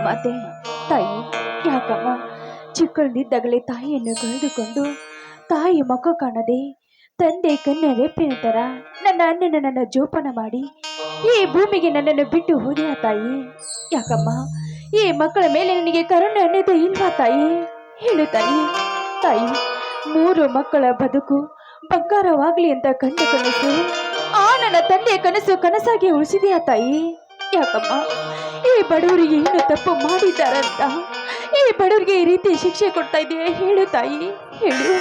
ಮಾತೆ ತಾಯಿ, ಯಾಕಮ್ಮ ಚಿಕ್ಕಳಿದ್ದಾಗಲೇ ತಾಯಿಯನ್ನು ಕಳೆದುಕೊಂಡು ತಾಯಿ ಮುಖ ಕಾಣದೆ ತಂದೆ ಕನ್ನೆ ರೆಪ್ಪಿನ ತರ ನನ್ನ ಜೋಪಾನ ಮಾಡಿ ಈ ಭೂಮಿಗೆ ನನ್ನನ್ನು ಬಿಟ್ಟು ಹೋದೆಯಾ ತಾಯಿ? ಯಾಕಮ್ಮ ಈ ಮಕ್ಕಳ ಮೇಲೆ ನನಗೆ ಕರುಣೆ ಅನ್ನೋದು ಇಲ್ವಾ ತಾಯಿ? ಹೇಳು ತಾಯಿ. ತಾಯಿ, 3 ಮಕ್ಕಳ ಬದುಕು ಬಂಗಾರವಾಗ್ಲಿ ಅಂತ ಕಂಡ ಕನಸು ಆ ನನ್ನ ತಂದೆಯ ಕನಸು ಕನಸಾಗಿ ಉಳಿಸಿದೆಯಾ ತಾಯಿ? ಯಾಕಮ್ಮ ಈ ಬಡವರಿಗೆ ಏನು ತಪ್ಪು ಮಾಡಿದ್ದಾರಂತ ಈ ಬಡವರಿಗೆ ಈ ರೀತಿ ಶಿಕ್ಷೆ ಕೊಡ್ತಾ ಇದೆಯಾ? ಹೇಳು ತಾಯಿ, ಹೇಳು.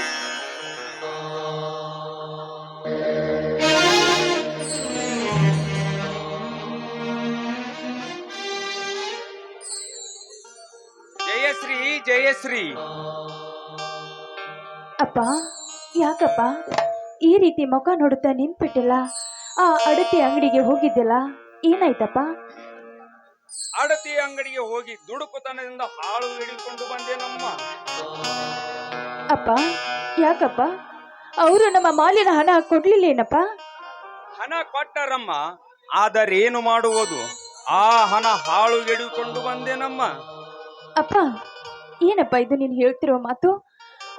ಜಯಶ್ರೀ, ಜಯಶ್ರೀ. ಅಪ್ಪ, ಯಾಕಪ್ಪ ಈ ರೀತಿ ಮುಖ ನೋಡುತ್ತಾ ನಿಂತ್ಬಿಟ್ಟಿಲ್ಲ? ಆ ಅಡತಿ ಅಂಗಡಿಗೆ ಹೋಗಿದ್ದಿಲ್ಲ, ಏನಾಯ್ತಪ್ಪ? ಅಡತಿ ಅಂಗಡಿಗೆ ಹೋಗಿ ದುಡುಕುತನದಿಂದ ಹಾಳು ಹಿಡಿದುಕೊಂಡು ಬಂದೇನಮ್ಮ. ಅಪ್ಪ, ಯಾಕಪ್ಪ ಅವರು ನಮ್ಮ ಮಾಲಿನ ಹಣ ಕೊಡ್ಲಿಲ್ಲೇನಪ್ಪ? ಹಣ ಕೊಟ್ಟರಮ್ಮ, ಆದರೇನು ಮಾಡುವುದು? ಆ ಹಣ ಹಾಳು ಹಿಡಿದುಕೊಂಡು ಬಂದೇನಮ್ಮ. ಅಪ್ಪ, ಏನಪ್ಪ ಇದು ನೀನು ಹೇಳ್ತಿರೋ ಮಾತು?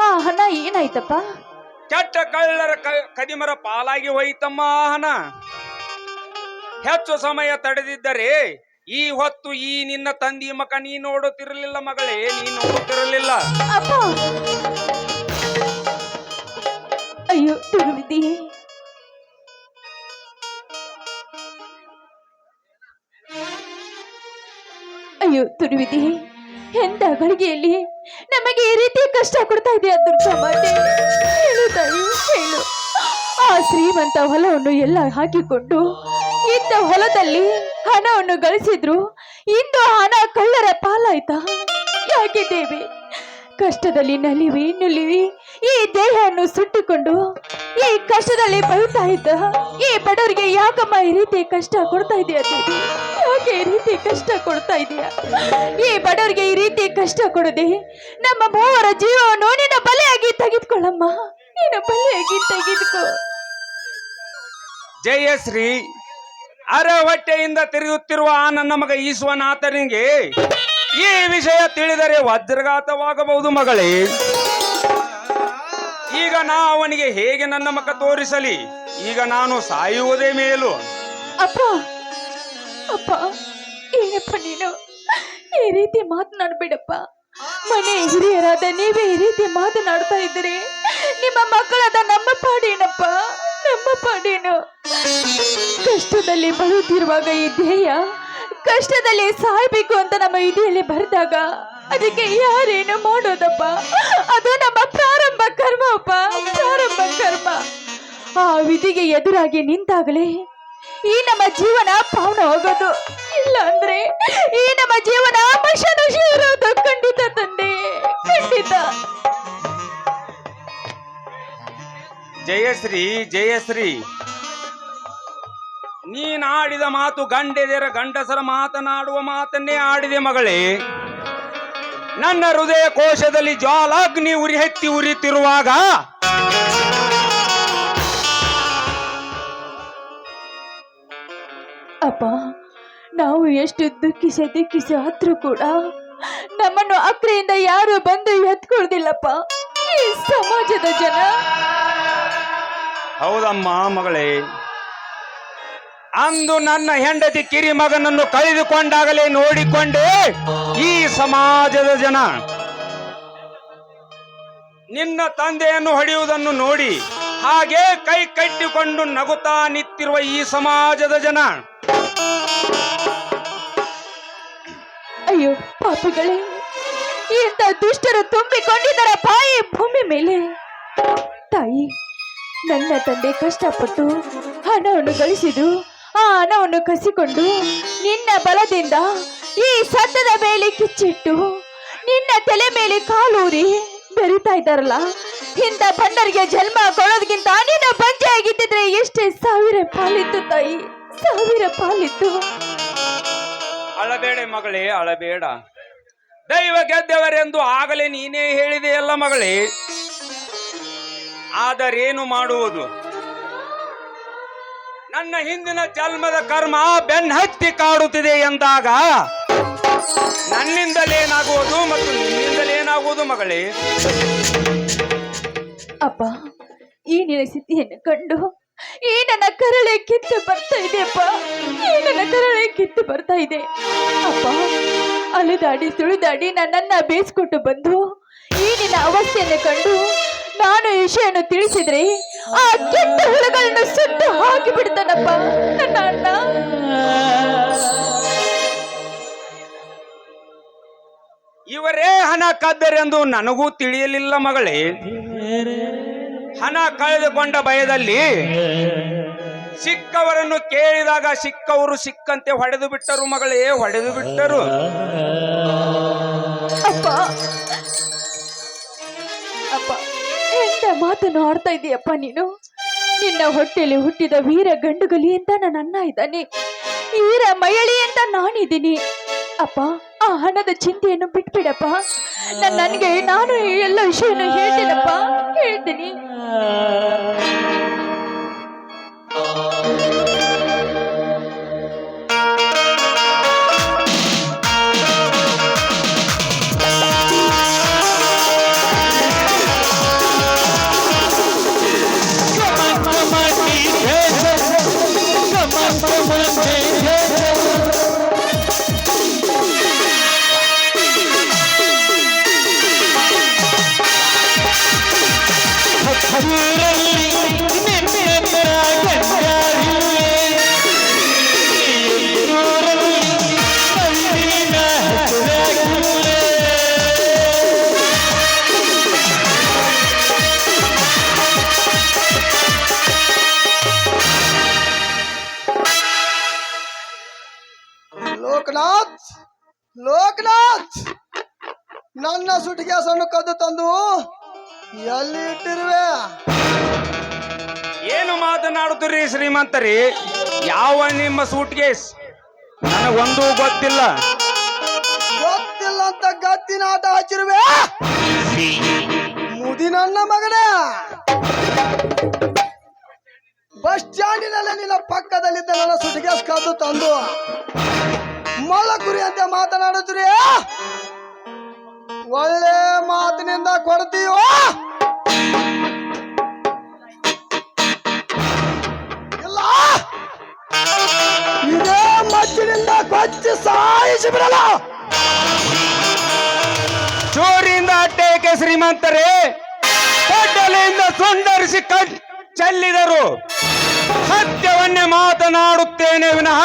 ಆ ಹಣ ಏನಾಯ್ತಪ್ಪ? ಕೆಟ್ಟ ಕಳ್ಳರ ಕದಿಮರ ಪಾಲಾಗಿ ಹೋಯಿತಮ್ಮ ಆ ಹಣ. ಹೆಚ್ಚು ಸಮಯ ತಡೆದಿದ್ದರೆ ಈ ಹೊತ್ತು ಈ ನಿನ್ನ ತಂದಿ ಮಕ ನೀ ನೋಡುತ್ತಿರಲಿಲ್ಲ ಮಗಳೇ, ನೀ ನೋಡುತ್ತಿರಲಿಲ್ಲ. ಅಪ್ಪ, ಅಯ್ಯೋ ತುರುವಿದಿ, ಅಯ್ಯೋ ತುರುವಿದಿ, ಎಂತ ಗಳಿಗೆಯಲ್ಲಿ ನಮಗೆ ಈ ರೀತಿ ಕಷ್ಟ ಕೊಡ್ತಾ ಇದೆಯಾ ದುರ್ಗಮಾತೆ? ಹೇಳು ತಾಯಿ, ಹೇಳು. ಆ ಶ್ರೀಮಂತ ಹೊಲವನ್ನು ಎಲ್ಲ ಹಾಕಿಕೊಂಡು ಇದ್ದ ಹೊಲದಲ್ಲಿ ಹಣವನ್ನು ಗಳಿಸಿದ್ರು, ಇಂದು ಹಣ ಕಳ್ಳರ ಪಾಲಾಯ್ತಾ? ಯಾಕೆ ದೇವಿ ಕಷ್ಟದಲ್ಲಿ ನಲಿವಿ ಈ ದೇಹವನ್ನು ಸುಟ್ಟುಕೊಂಡು ಈ ಕಷ್ಟದಲ್ಲಿ ಬೈತಾ ಇದ್ದ ಈ ಬಡವರಿಗೆ ಯಾಕಮ್ಮ ಈ ರೀತಿ ಕಷ್ಟ ಕೊಡ್ತಾ ಇದೆಯಾ ದೇವಿ? ಯಾಕೆ ಈ ರೀತಿ ಕಷ್ಟ ಕೊಡ್ತಾ ಇದೆಯಾ? ಈ ಬಡವರಿಗೆ ಈ ರೀತಿ ಕಷ್ಟ ಕೊಡದೆ ನಮ್ಮ 3 ಜೀವವನ್ನು ನಿನ್ನ ಬಲೆಯಾಗಿ ತೆಗೆದುಕೊಳ್ಳಮ್ಮ, ನಿನ್ನ ಬಲೆಯಾಗಿ ತೆಗೆದುಕೋ. ಜಯಶ್ರೀ, ಅರ ಹೊಟ್ಟೆಯಿಂದ ತಿರುಗುತ್ತಿರುವ ಆ ನನ್ನ ಮಗ ಈಶ್ವನಾಥನಿಗೆ ಈ ವಿಷಯ ತಿಳಿದರೆ ವಜ್ರಘಾತವಾಗಬಹುದು ಮಗಳೇ. ಈಗ ನಾ ಅವನಿಗೆ ಹೇಗೆ ನನ್ನ ಮಗ ತೋರಿಸಲಿ? ಈಗ ನಾನು ಸಾಯುವುದೇ ಮೇಲು. ಅಪ್ಪ, ಅಪ್ಪ, ಏನಪ್ಪ ನೀನು ಈ ರೀತಿ ಮಾತನಾಡ್ಬೇಡಪ್ಪ. ಮನೆ ಹಿರಿಯರಾದ ನೀವೇ ಈ ರೀತಿ ಮಾತನಾಡ್ತಾ ಇದ್ದೀರಿ. ನಿಮ್ಮ ಮಕ್ಕಳಾದ ನಮ್ಮ ಪಾಡೇನಪ್ಪ, ನಮ್ಮ ಪಾಡೇನು? ಕಷ್ಟದಲ್ಲಿ ಬರುತ್ತಿರುವಾಗ ಈ ಧ್ಯೇಯ ಕಷ್ಟದಲ್ಲಿ ಸಾಯ್ಬೇಕು ಅಂತ ನಮ್ಮ ವಿಧಿಯಲ್ಲಿ ಬರೆದಾಗ ಅದಕ್ಕೆ ಯಾರೇನು ಮಾಡೋದಪ್ಪ? ಅದು ನಮ್ಮ ಪ್ರಾರಂಭ ಕರ್ಮ ಅಪ್ಪ, ಪ್ರಾರಂಭ ಕರ್ಮ. ಆ ವಿಧಿಗೆ ಎದುರಾಗಿ ನಿಂತಾಗಲೇ ಈ ನಮ್ಮ ಜೀವನ ಪಾವನ ಹೋಗೋದು, ಇಲ್ಲ ಅಂದ್ರೆ ಈ ನಮ್ಮ ಜೀವನ ಮಶನಶಿ ಇರೋದು ಖಂಡಿತ ತಂದೆ, ಖಂಡಿತ. ಜಯಶ್ರೀ, ಜಯಶ್ರೀ, ನೀನಾಡಿದ ಮಾತು ಗಂಡಸರ ಮಾತನಾಡುವ ಮಾತನ್ನೇ ಆಡಿದೆ ಮಗಳೇ. ನನ್ನ ಹೃದಯ ಕೋಶದಲ್ಲಿ ಜ್ವಾಲಾಗ್ನಿ ಉರಿಯುತ್ತಿರುವಾಗ ಅಪ್ಪ, ನಾವು ಎಷ್ಟು ದುಃಖಿಸಿ ಆದ್ರೂ ಕೂಡ ನಮ್ಮನ್ನು ಅಕ್ರೆಯಿಂದ ಯಾರು ಬಂದು ಎತ್ಕೊಳ್ದಿಲ್ಲಪ್ಪ ಈ ಸಮಾಜದ ಜನ. ಹೌದಮ್ಮ ಮಗಳೇ, ಅಂದು ನನ್ನ ಹೆಂಡತಿ ಕಿರಿ ಮಗನನ್ನು ಕಳೆದುಕೊಂಡಾಗಲೇ ನೋಡಿಕೊಂಡೆ ಈ ಸಮಾಜದ ಜನ. ನಿನ್ನ ತಂದೆಯನ್ನು ಹೊಡೆಯುವುದನ್ನು ನೋಡಿ ಹಾಗೆ ಕೈ ಕಟ್ಟಿಕೊಂಡು ನಗುತ್ತಾ ನಿಂತಿರುವ ಈ ಸಮಾಜದ ಜನ. ಅಯ್ಯೋ ಪಾಪಿಗಳೇ, ಇಂಥ ದುಷ್ಟರು ತುಂಬಿಕೊಂಡಿದ್ದರ ಬಾಯಿ ಭೂಮಿ ಮೇಲೆ. ತಾಯಿ, ನನ್ನ ತಂದೆ ಕಷ್ಟಪಟ್ಟು ಹಣವನ್ನು ಗಳಿಸಿದು, ಆ ಹಣವನ್ನು ಕಸಿಕೊಂಡು ನಿನ್ನ ಬಲದಿಂದ ಈ ಸತ್ತದ ಮೇಲೆ ಕಿಚ್ಚಿಟ್ಟು ನಿನ್ನ ತಲೆ ಮೇಲೆ ಕಾಲೂರಿ ಬೆರಿತಾ ಇದ್ದಾರಲ್ಲ, ಇಂಥ ಬಂಡರಿಗೆ ಜನ್ಮ ಕೊಡೋದಕ್ಕಿಂತ ನೀನು ಬಂಜೆ ಆಗಿದ್ದಿದ್ರೆ ಎಷ್ಟೇ 1000 ಪಾಲಿತ್ತು ತಾಯಿ, 1000 ಪಾಲಿತ್ತು. ಅಳಬೇಡ ಮಗಳೇ, ಅಳಬೇಡ. ದೈವ ಗೆದ್ದವರೆಂದು ಆಗಲೇ ನೀನೇ ಹೇಳಿದೆಯಲ್ಲ ಮಗಳೇ. ಆದರೇನು ಮಾಡುವುದು? ನನ್ನ ಹಿಂದಿನ ಜನ್ಮದ ಕರ್ಮ ಬೆನ್ನತ್ತಿ ಕಾಡುತ್ತಿದೆ ಎಂದಾಗ ನನ್ನಿಂದಲೇನಾಗುವುದು ಮತ್ತು ನಿನ್ನಿಂದಲೇನಾಗುವುದು ಮಗಳೇ? ಅಪ್ಪ, ಈ ನಿನ್ನ ಸ್ಥಿತಿಯನ್ನು ಕಂಡು ಈ ನನ್ನ ಕರಳೆ ಕಿತ್ತು ಬರ್ತಾ ಇದೆ ಅಪ್ಪ. ಈ ನನ್ನ ಕರಳೆ ಕಿತ್ತು ಬರ್ತಾ ಇದೆ ಅಪ್ಪ. ಅಲೆದಾಡಿ ಸುಳಿದಾಡಿ ನನ್ನನ್ನ ಬೇಯಿಸ್ಕೊಟ್ಟು ಬಂದು ಈ ನಿನ್ನ ಅವಸ್ಥೆಯನ್ನು ಕಂಡು ನಾನು ವಿಷಯವನ್ನು ತಿಳಿಸಿದ್ರೆ ಆ ಕೆಟ್ಟ ಹುಳುಗಳನ್ನು ಸುಟ್ಟು ಹಾಕಿ ಬಿಡ್ತಾನಪ್ಪ ನನ್ನ ಅಣ್ಣ. ಇವರೇ ಹಣ ಕದ್ದರೆಂದು ನನಗೂ ತಿಳಿಯಲಿಲ್ಲ ಮಗಳೇ. ಹಣ ಕಳೆದುಕೊಂಡ ಭಯದಲ್ಲಿ ಸಿಕ್ಕವರನ್ನು ಕೇಳಿದಾಗ ಸಿಕ್ಕವರು ಸಿಕ್ಕಂತೆ ಹೊಡೆದು ಬಿಟ್ಟರು ಮಗಳೇ, ಹೊಡೆದು ಬಿಟ್ಟರು. ಅಪ್ಪ ಅಪ್ಪ, ಎಂತ ಮಾತನ್ನು ಆಡ್ತಾ ಇದೀಯಪ್ಪ ನೀನು? ನಿನ್ನ ಹೊಟ್ಟೆಯಲ್ಲಿ ಹುಟ್ಟಿದ ವೀರ ಗಂಡುಗಲಿ ಅಂತ ನನ್ನ ಅಣ್ಣ ಇದ್ದಾನೆ, ವೀರ ಮಯಳಿ ಅಂತ ನಾನಿದ್ದೀನಿ ಅಪ್ಪ. ಆ ಹಣದ ಚಿಂತೆಯನ್ನು ಬಿಟ್ಬಿಡಪ್ಪ. ನನಗೆ ನಾನು ಎಲ್ಲ ವಿಷಯವನ್ನು ಹೇಳ್ತೀನಪ್ಪ, ಹೇಳ್ತೀನಿ. ಲೋಕನಾಥ್, ಲೋಕನಾಥ್, ನನ್ನ ಸುಟಿಗೆ ಸಣ್ಣ ಕದ್ದು ತಂದು ಎಲ್ಲಿ ಇಟ್ಟಿರುವೆ? ಏನು ಮಾತನಾಡುತ್ತೀರಿ ಶ್ರೀಮಂತರಿ? ಯಾವ ನಿಮ್ಮ ಸೂಟ್ ಕೇಸ್ ನನಗೊಂದು ಗೊತ್ತಿಲ್ಲ. ಗೊತ್ತಿಲ್ಲ ಅಂತ ಗತ್ತಿನ ಆಟ ಹಚ್ಚಿರುವೆ ಮುದಿ ನನ್ನ ಮಗನೇ. ಬಸ್ ಸ್ಟ್ಯಾಂಡಿನಲ್ಲಿ ನಿನ್ನ ಪಕ್ಕದಲ್ಲಿದ್ದ ನನ್ನ ಸುಟಿಗೆ ಕದ್ದು ತಂದು ಮೊಳ ಕುರಿ ಅಂತ ಮಾತನಾಡುತ್ತೀರಿ. ಒಳ್ಳೆ ಮಾತಿನಿಂದ ಕೊಡ್ತೀವೋ ಇಲ್ಲ ಇದೇ ಮಚ್ಚಿನಿಂದ ಕೊಚ್ಚಿ ಸಾಯಿಸಿ ಬಿಡಲ್ಲ. ಚೋರಿಯಿಂದ ಅಟ್ಟೇಕೆ ಶ್ರೀಮಂತರೇ? ಕೊಡ್ಡಲೆಯಿಂದ ಸುಂದರಿಸಿ ಚೆಲ್ಲಿದರು. ಸತ್ಯವನ್ನೇ ಮಾತನಾಡುತ್ತೇನೆ ವಿನಃ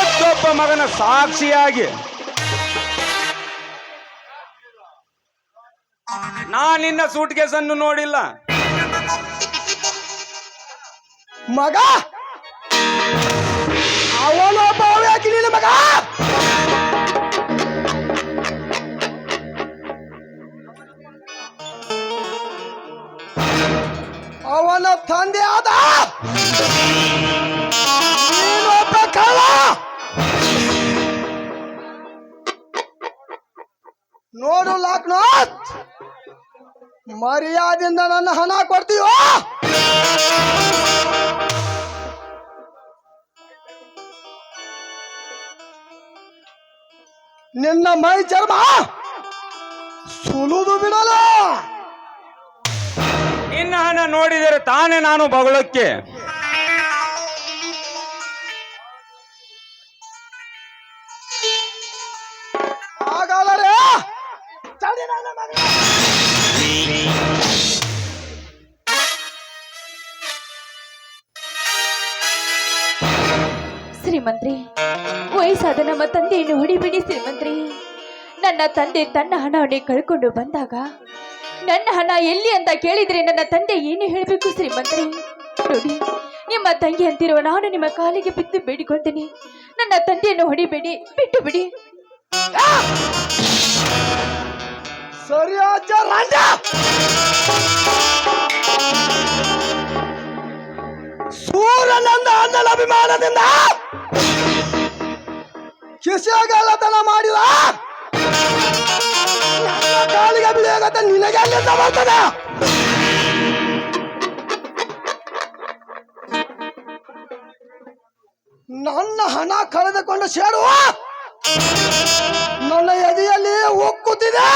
ಎದ್ದೊಬ್ಬ ಮಗನ ಸಾಕ್ಷಿಯಾಗಿ. ನಾನಿನ್ನ ಸೂಟ್ ಕೇಸನ್ನು ನೋಡಿಲ್ಲ ಮಗ. ಅವನೊಬ್ಬ ಯಾಕೆ ನಿನ್ನ ಮಗ? ಅವನ ತಂದೆ ಆದ ನೀನೊಬ್ಬ ಕಳ್ಳ. ನೋಡು ಲೋಕನಾಥ್, ಮರ್ಯಾದಿಂದ ನನ್ನ ಹಣ ಕೊಡ್ತೀವೋ ನಿನ್ನ ಮೈ ಚರ್ಮ ಸುಲಿದು ಬಿಡಲ್ಲ. ನಿನ್ನ ಹಣ ನೋಡಿದರೆ ತಾನೇ ನಾನು ಬಗಳಕ್ಕೆ. ಹಾಗಾದರೆ ಶ್ರೀಮಂತ್ರಿ, ವಯಸ್ಸಾದ ನಮ್ಮ ತಂದೆಯನ್ನು ಹೊಡಿಬಿಡಿ ಶ್ರೀಮಂತ್ರಿ. ನನ್ನ ತಂದೆ ತನ್ನ ಹಣವನ್ನೇ ಕಳ್ಕೊಂಡು ಬಂದಾಗ ನನ್ನ ಹಣ ಎಲ್ಲಿ ಅಂತ ಕೇಳಿದ್ರೆ ನನ್ನ ತಂದೆ ಏನು ಹೇಳಬೇಕು ಶ್ರೀಮಂತ್ರಿ? ನೋಡಿ, ನಿಮ್ಮ ತಂಗಿ ಅಂತಿರುವ ನಾನು ನಿಮ್ಮ ಕಾಲಿಗೆ ಬಿದ್ದು ಬೇಡಿಕೊಂತೀನಿ, ನನ್ನ ತಂದೆಯನ್ನು ಹೊಡಿಬೇಡಿ, ಬಿಟ್ಟು ಬಿಡಿ. ಸರಿ ಅಜ್ಜ ರಾಂಡ. ಸೂರ್ಯನಂದ ಅನ್ನಲ ಅಭಿಮಾನದಿಂದ ಕಿಸೆಗಾಲತನ ಮಾಡಿದ ಕಾಲಿಗೆ ಬಿಳಿಯಾಗತ್ತ ನಿನಗೆ ಅಲ್ಲಿಂದ ಬರ್ತದೆ. ನನ್ನ ಹಣ ಕಳೆದುಕೊಂಡು ಸೇರುವ ನನ್ನ ಎದೆಯಲ್ಲಿ ಉಕ್ಕುತ್ತಿದೆ.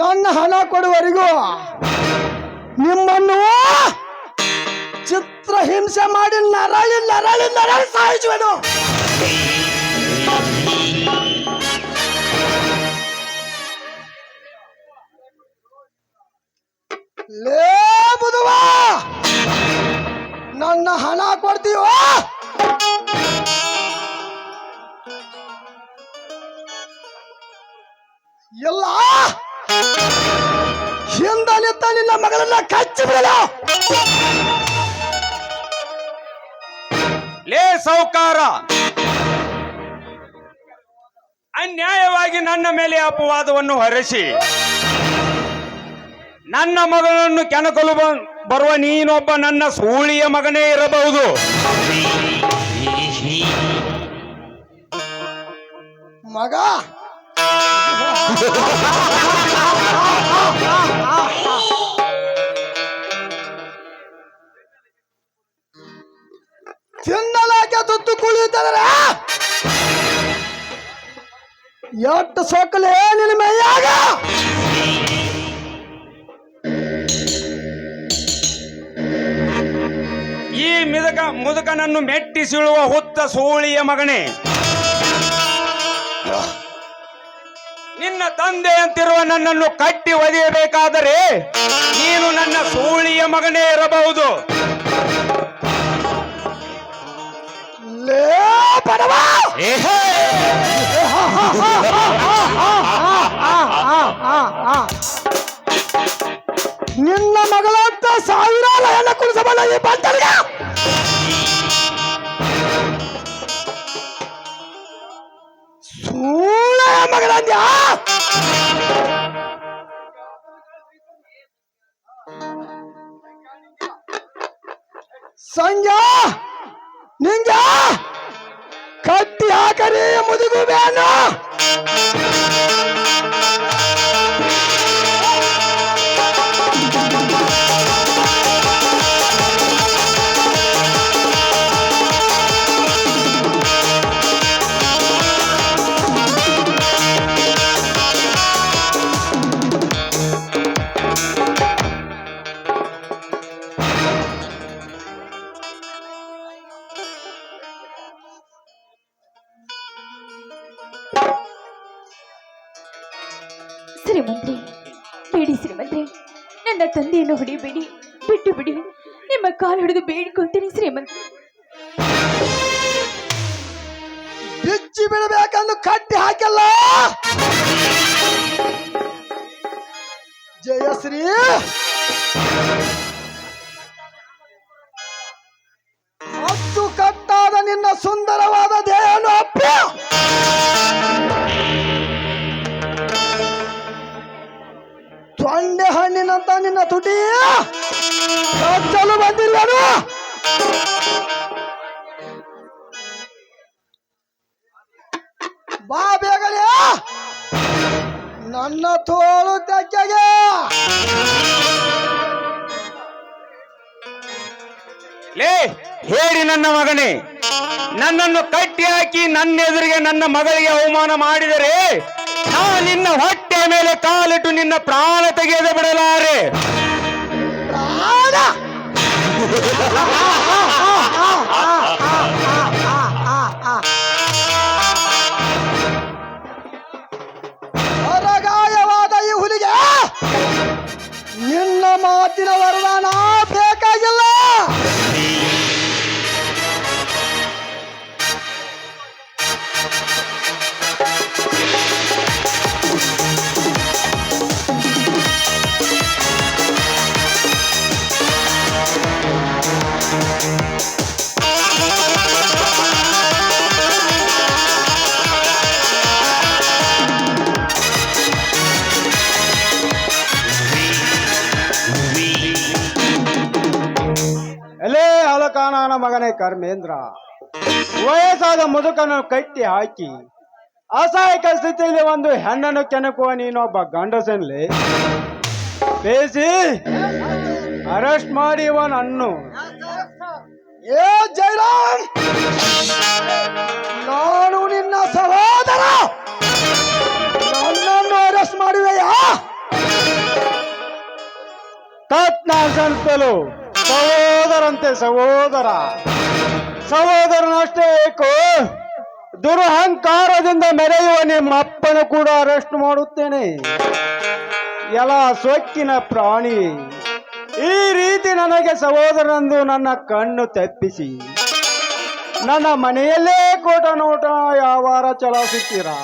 ನನ್ನ ಹಣ ಕೊಡುವವರೆಗೂ ನಿಮ್ಮನ್ನು ಚಿತ್ರಹಿಂಸೆ ಮಾಡಿ ನರಳಿ ನರಳಿ ನರಳಿ ಸಾಯಿಸುವೆನು. ಲೇ ಬುಧವ, ನನ್ನ ಹಣ ಕೊಡ್ತೀವೋ ಇಲ್ಲ ಹಿಂದನಿತ್ತ ನಿನ್ನ ಮಗಳನ್ನ ಕಚ್ಚಿ ಬಿಡಲು. ಲೇ ಸೌಕಾರ, ಅನ್ಯಾಯವಾಗಿ ನನ್ನ ಮೇಲೆ ಅಪವಾದವನ್ನು ಹೊರಿಸಿ ನನ್ನ ಮಗಳನ್ನು ಕೆಣಕಲು ಬರುವ ನೀನೊಬ್ಬ ನನ್ನ ಸೂಳಿಯ ಮಗನೇ ಇರಬಹುದು. ಮಗ ತಿನ್ನಲಾಕೆ ತುತ್ತು ಕುಳಿತಂದ್ರೆ ಎಷ್ಟು ಸೊಕ್ಕಲೆ ನಿನ್ನ ಮೈಯಾಗ. ಈ ಮುದುಕನನ್ನು ಮೆಟ್ಟಿಸಿಳುವ ಹುತ್ತ ಸೂಳಿಯ ಮಗನೇ, ನಿನ್ನ ತಂದೆಯಂತಿರುವ ನನ್ನನ್ನು ಕಟ್ಟಿ ಒದೆಯಬೇಕಾದರೆ ನೀನು ನನ್ನ ಸೂಳಿಯ ಮಗನೇ ಇರಬಹುದು. ಲೇ ಬಡವ, ನಿನ್ನ ಮಗಳಂತ ಸಾವಿರಾರು ಹೆಣ್ಣ ಕುಡಿಸಬಲ್ಲ ಈ ಬಂತಲ್ಗ. ಸೂಳ ಮಗಳಂದ್ಯಾ ಸಂಜಾ ನಿಂಗ ಕಟ್ಟಿ ಹಾಕರಿ ಮುದುಗು ಬೇನು. ಶ್ರೀಮಂತ್ರಿ, ಬೇಡಿ ಶ್ರೀಮಂತ್ರಿ, ನನ್ನ ತಂದೆಯನ್ನು ಹೊಡೆಯಬೇಡಿ, ಬಿಟ್ಟು ಬಿಡಿ. ನಿಮ್ಮ ಕಾಲು ಹಿಡಿದು ಬೇಡಿಕೊಳ್ತೀನಿ ಶ್ರೀಮಂತ್ರಿ. ಬಿಚ್ಚಿ ಬಿಡಬೇಕಂದು ಕಟ್ಟಿ ಹಾಕಲ್ಲ. ಜಯಶ್ರೀ, ಅಷ್ಟು ಕಟ್ಟಾದ ನಿನ್ನ ಸುಂದರವಾದ ದೇಹನು ಅಪ್ಪ ಸೊಂಡೆ ಹಣ್ಣಿನಂತ ನಿನ್ನ ತುಟಿ ಕಚ್ಚಲು ಬಂದಿಲ್ಲನು. ಬಾ ಬೇಗನೆ ನನ್ನ ತೋಳು ತೆಕ್ಕೆಗೆ. ಲೇ ಹೇಳಿ ನನ್ನ ಮಗನೇ, ನನ್ನನ್ನು ಕಟ್ಟಿ ಹಾಕಿ ನನ್ನ ಎದುರಿಗೆ ನನ್ನ ಮಗಳಿಗೆ ಅವಮಾನ ಮಾಡಿದರೆ ನಾ ನಿನ್ನ ಹೊಟ್ಟೆ ಮೇಲೆ ಕಾಲಿಟ್ಟು ನಿನ್ನ ಪ್ರಾಣ ತೆಗೆಯದೆ ಬಿಡಲಾರೆ. ಪ್ರಾಣ ಹೊರಗಾಯವಾದ ಈ ಹುಲಿಗೆ ನಿನ್ನ ಮಾತಿನ ವರದಾನ ಬೇಕಾಗಿಲ್ಲ. ಎಲೆ ಹಲಕಾನನ ಮಗನೇ ಕರ್ಮೇಂದ್ರ, ವಯಸ್ಸಾದ ಮುದುಕನ್ನು ಕಟ್ಟಿ ಹಾಕಿ ಅಸಹಾಯಕ ಸ್ಥಿತಿಯಲ್ಲಿ ಒಂದು ಹೆಣ್ಣನ್ನು ಕೆಣಕುವ ನೀನೊಬ್ಬ ಗಂಡಸನ್ಲಿ ಬೇಸಿ ಅರೆಸ್ಟ್ ಮಾಡಿ ಇವನನ್ನು ಏ ಜೈರಾಮ್, ನಾನು ನಿನ್ನ ಸಹೋದರ, ನನ್ನನ್ನು ಅರೆಸ್ಟ್ ಮಾಡುವೆಯಾ? ತತ್ನಾಸಂತಲು ಸಹೋದರಂತೆ ಸಹೋದರ, ಸಹೋದರನಷ್ಟೇ ಏಕೋ ದುರಹಂಕಾರದಿಂದ ಮೆರೆಯುವ ನಿಮ್ಮ ಅಪ್ಪನ ಕೂಡ ಅರೆಸ್ಟ್ ಮಾಡುತ್ತೇನೆ. ಎಲ್ಲ ಸೊಕ್ಕಿನ ಪ್ರಾಣಿ, ಈ ರೀತಿ ನನಗೆ ಸಹೋದರನೆಂದು ನನ್ನ ಕಣ್ಣು ತಪ್ಪಿಸಿ ನನ್ನ ಮನೆಯಲ್ಲೇ ಕೋಟ ನೋಟ ಯಾವಾರ ಚಲಾಯಿಸುತ್ತೀರಾ?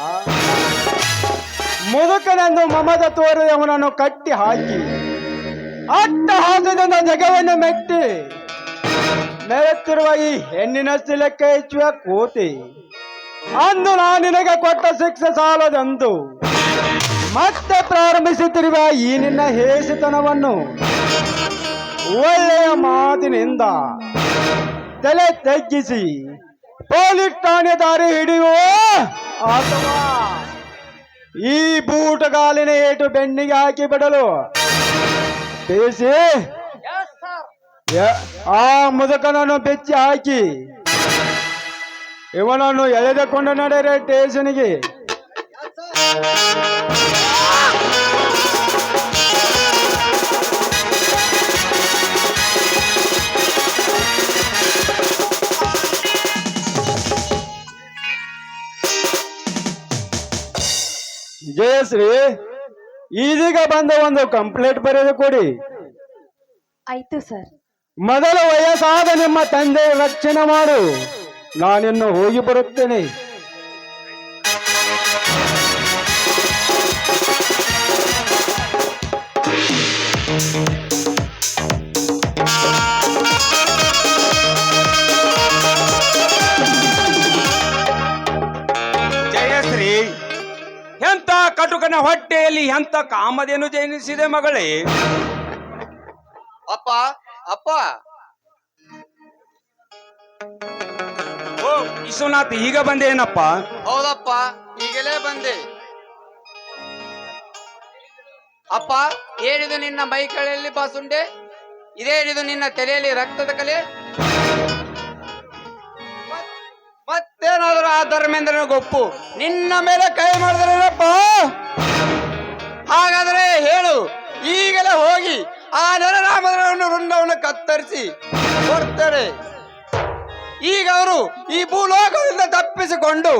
ಮುದುಕನೆಂದು ಮಮದ ತೋರಿದವನನ್ನು ಕಟ್ಟಿ ಹಾಕಿ ಅಟ್ಟಹಾಸದಿಂದ ಜಗವನ್ನು ಮೆಟ್ಟಿ ಮೆರೆತಿರುವ ಈ ಹೆಣ್ಣಿನ ಲೆಕ್ಕ ಹೆಚ್ಚುವ ಕೋತಿ, ಅಂದು ನಾನು ನಿನಗೆ ಕೊಟ್ಟ ಶಿಕ್ಷೆ ಸಾಲದೆಂದು ಮತ್ತೆ ಪ್ರಾರಂಭಿಸುತ್ತಿರುವ ಈ ನಿನ್ನ ಹೇಸಿತನವನ್ನು ಒಳ್ಳೆಯ ಮಾತಿನಿಂದ ತಲೆ ತಗ್ಗಿಸಿ ಪೊಲೀಸ್ ಠಾಣೆ ದಾರಿ ಹಿಡಿಯುವ ಅಥವಾ ಈ ಬೂಟಗಾಲಿನ ಏಟು ಬೆನ್ನಿಗೆ ಹಾಕಿ ಬಿಡಲು ಬೇಸಿ ಆ ಮುದುಕನನ್ನು ಬೆಚ್ಚಿ ಹಾಕಿ ಇವನನ್ನು ಎಳೆದುಕೊಂಡು ನಡೆಯರೆ ಸ್ಟೇಷನ್ಗೆ. ಜಯಶ್ರೀ, ಇದೀಗ ಬಂದ ಒಂದು ಕಂಪ್ಲೇಂಟ್ ಬರೆದು ಕೊಡಿ. ಆಯ್ತು ಸರ್. ಮೊದಲ ವಯಸ್ಸಾದ ನಿಮ್ಮ ತಂದೆ ರಕ್ಷಣೆ ಮಾಡು, ನಾನಿನ್ನು ಹೋಗಿ ಬರುತ್ತೇನೆ. ಜಯಶ್ರೀ, ಎಂತ ಕಟುಕನ ಹೊಟ್ಟೆಯಲ್ಲಿ ಎಂತ ಕಾಮಧೇನು ಜನಿಸಿದೆ ಮಗಳೇ. ಅಪ್ಪ ಅಪ್ಪ, ಓ ವಿಶ್ವನಾಥ್, ಈಗ ಬಂದೇನಪ್ಪ? ಹೌದಪ್ಪ, ಈಗಲೇ ಬಂದೆ. ಅಪ್ಪ, ಏನಿದು ನಿನ್ನ ಮೈ ಕಳೆಯಲ್ಲಿ ಬಾಸುಂಡೆ? ಇದೇನಿದು ನಿನ್ನ ತಲೆಯಲ್ಲಿ ರಕ್ತದ ಕಲೆ? ಮತ್ತೇನಾದರೂ ಆ ಧರ್ಮೇಂದ್ರನ ಗೊಪ್ಪು ನಿನ್ನ ಮೇಲೆ ಕೈ ಮಾಡಿದ್ರೇನಪ್ಪ? ಹಾಗಾದರೆ ಹೇಳು, ಈಗಲೇ ಹೋಗಿ ಆ ನರರಾಮರನ್ನು ರುಂಡವನ್ನು ಕತ್ತರಿಸಿ ಕೊಡ್ತಾರೆ. ಈಗ ಅವರು ಈ ಭೂಲೋಕದಿಂದ ತಪ್ಪಿಸಿಕೊಂಡು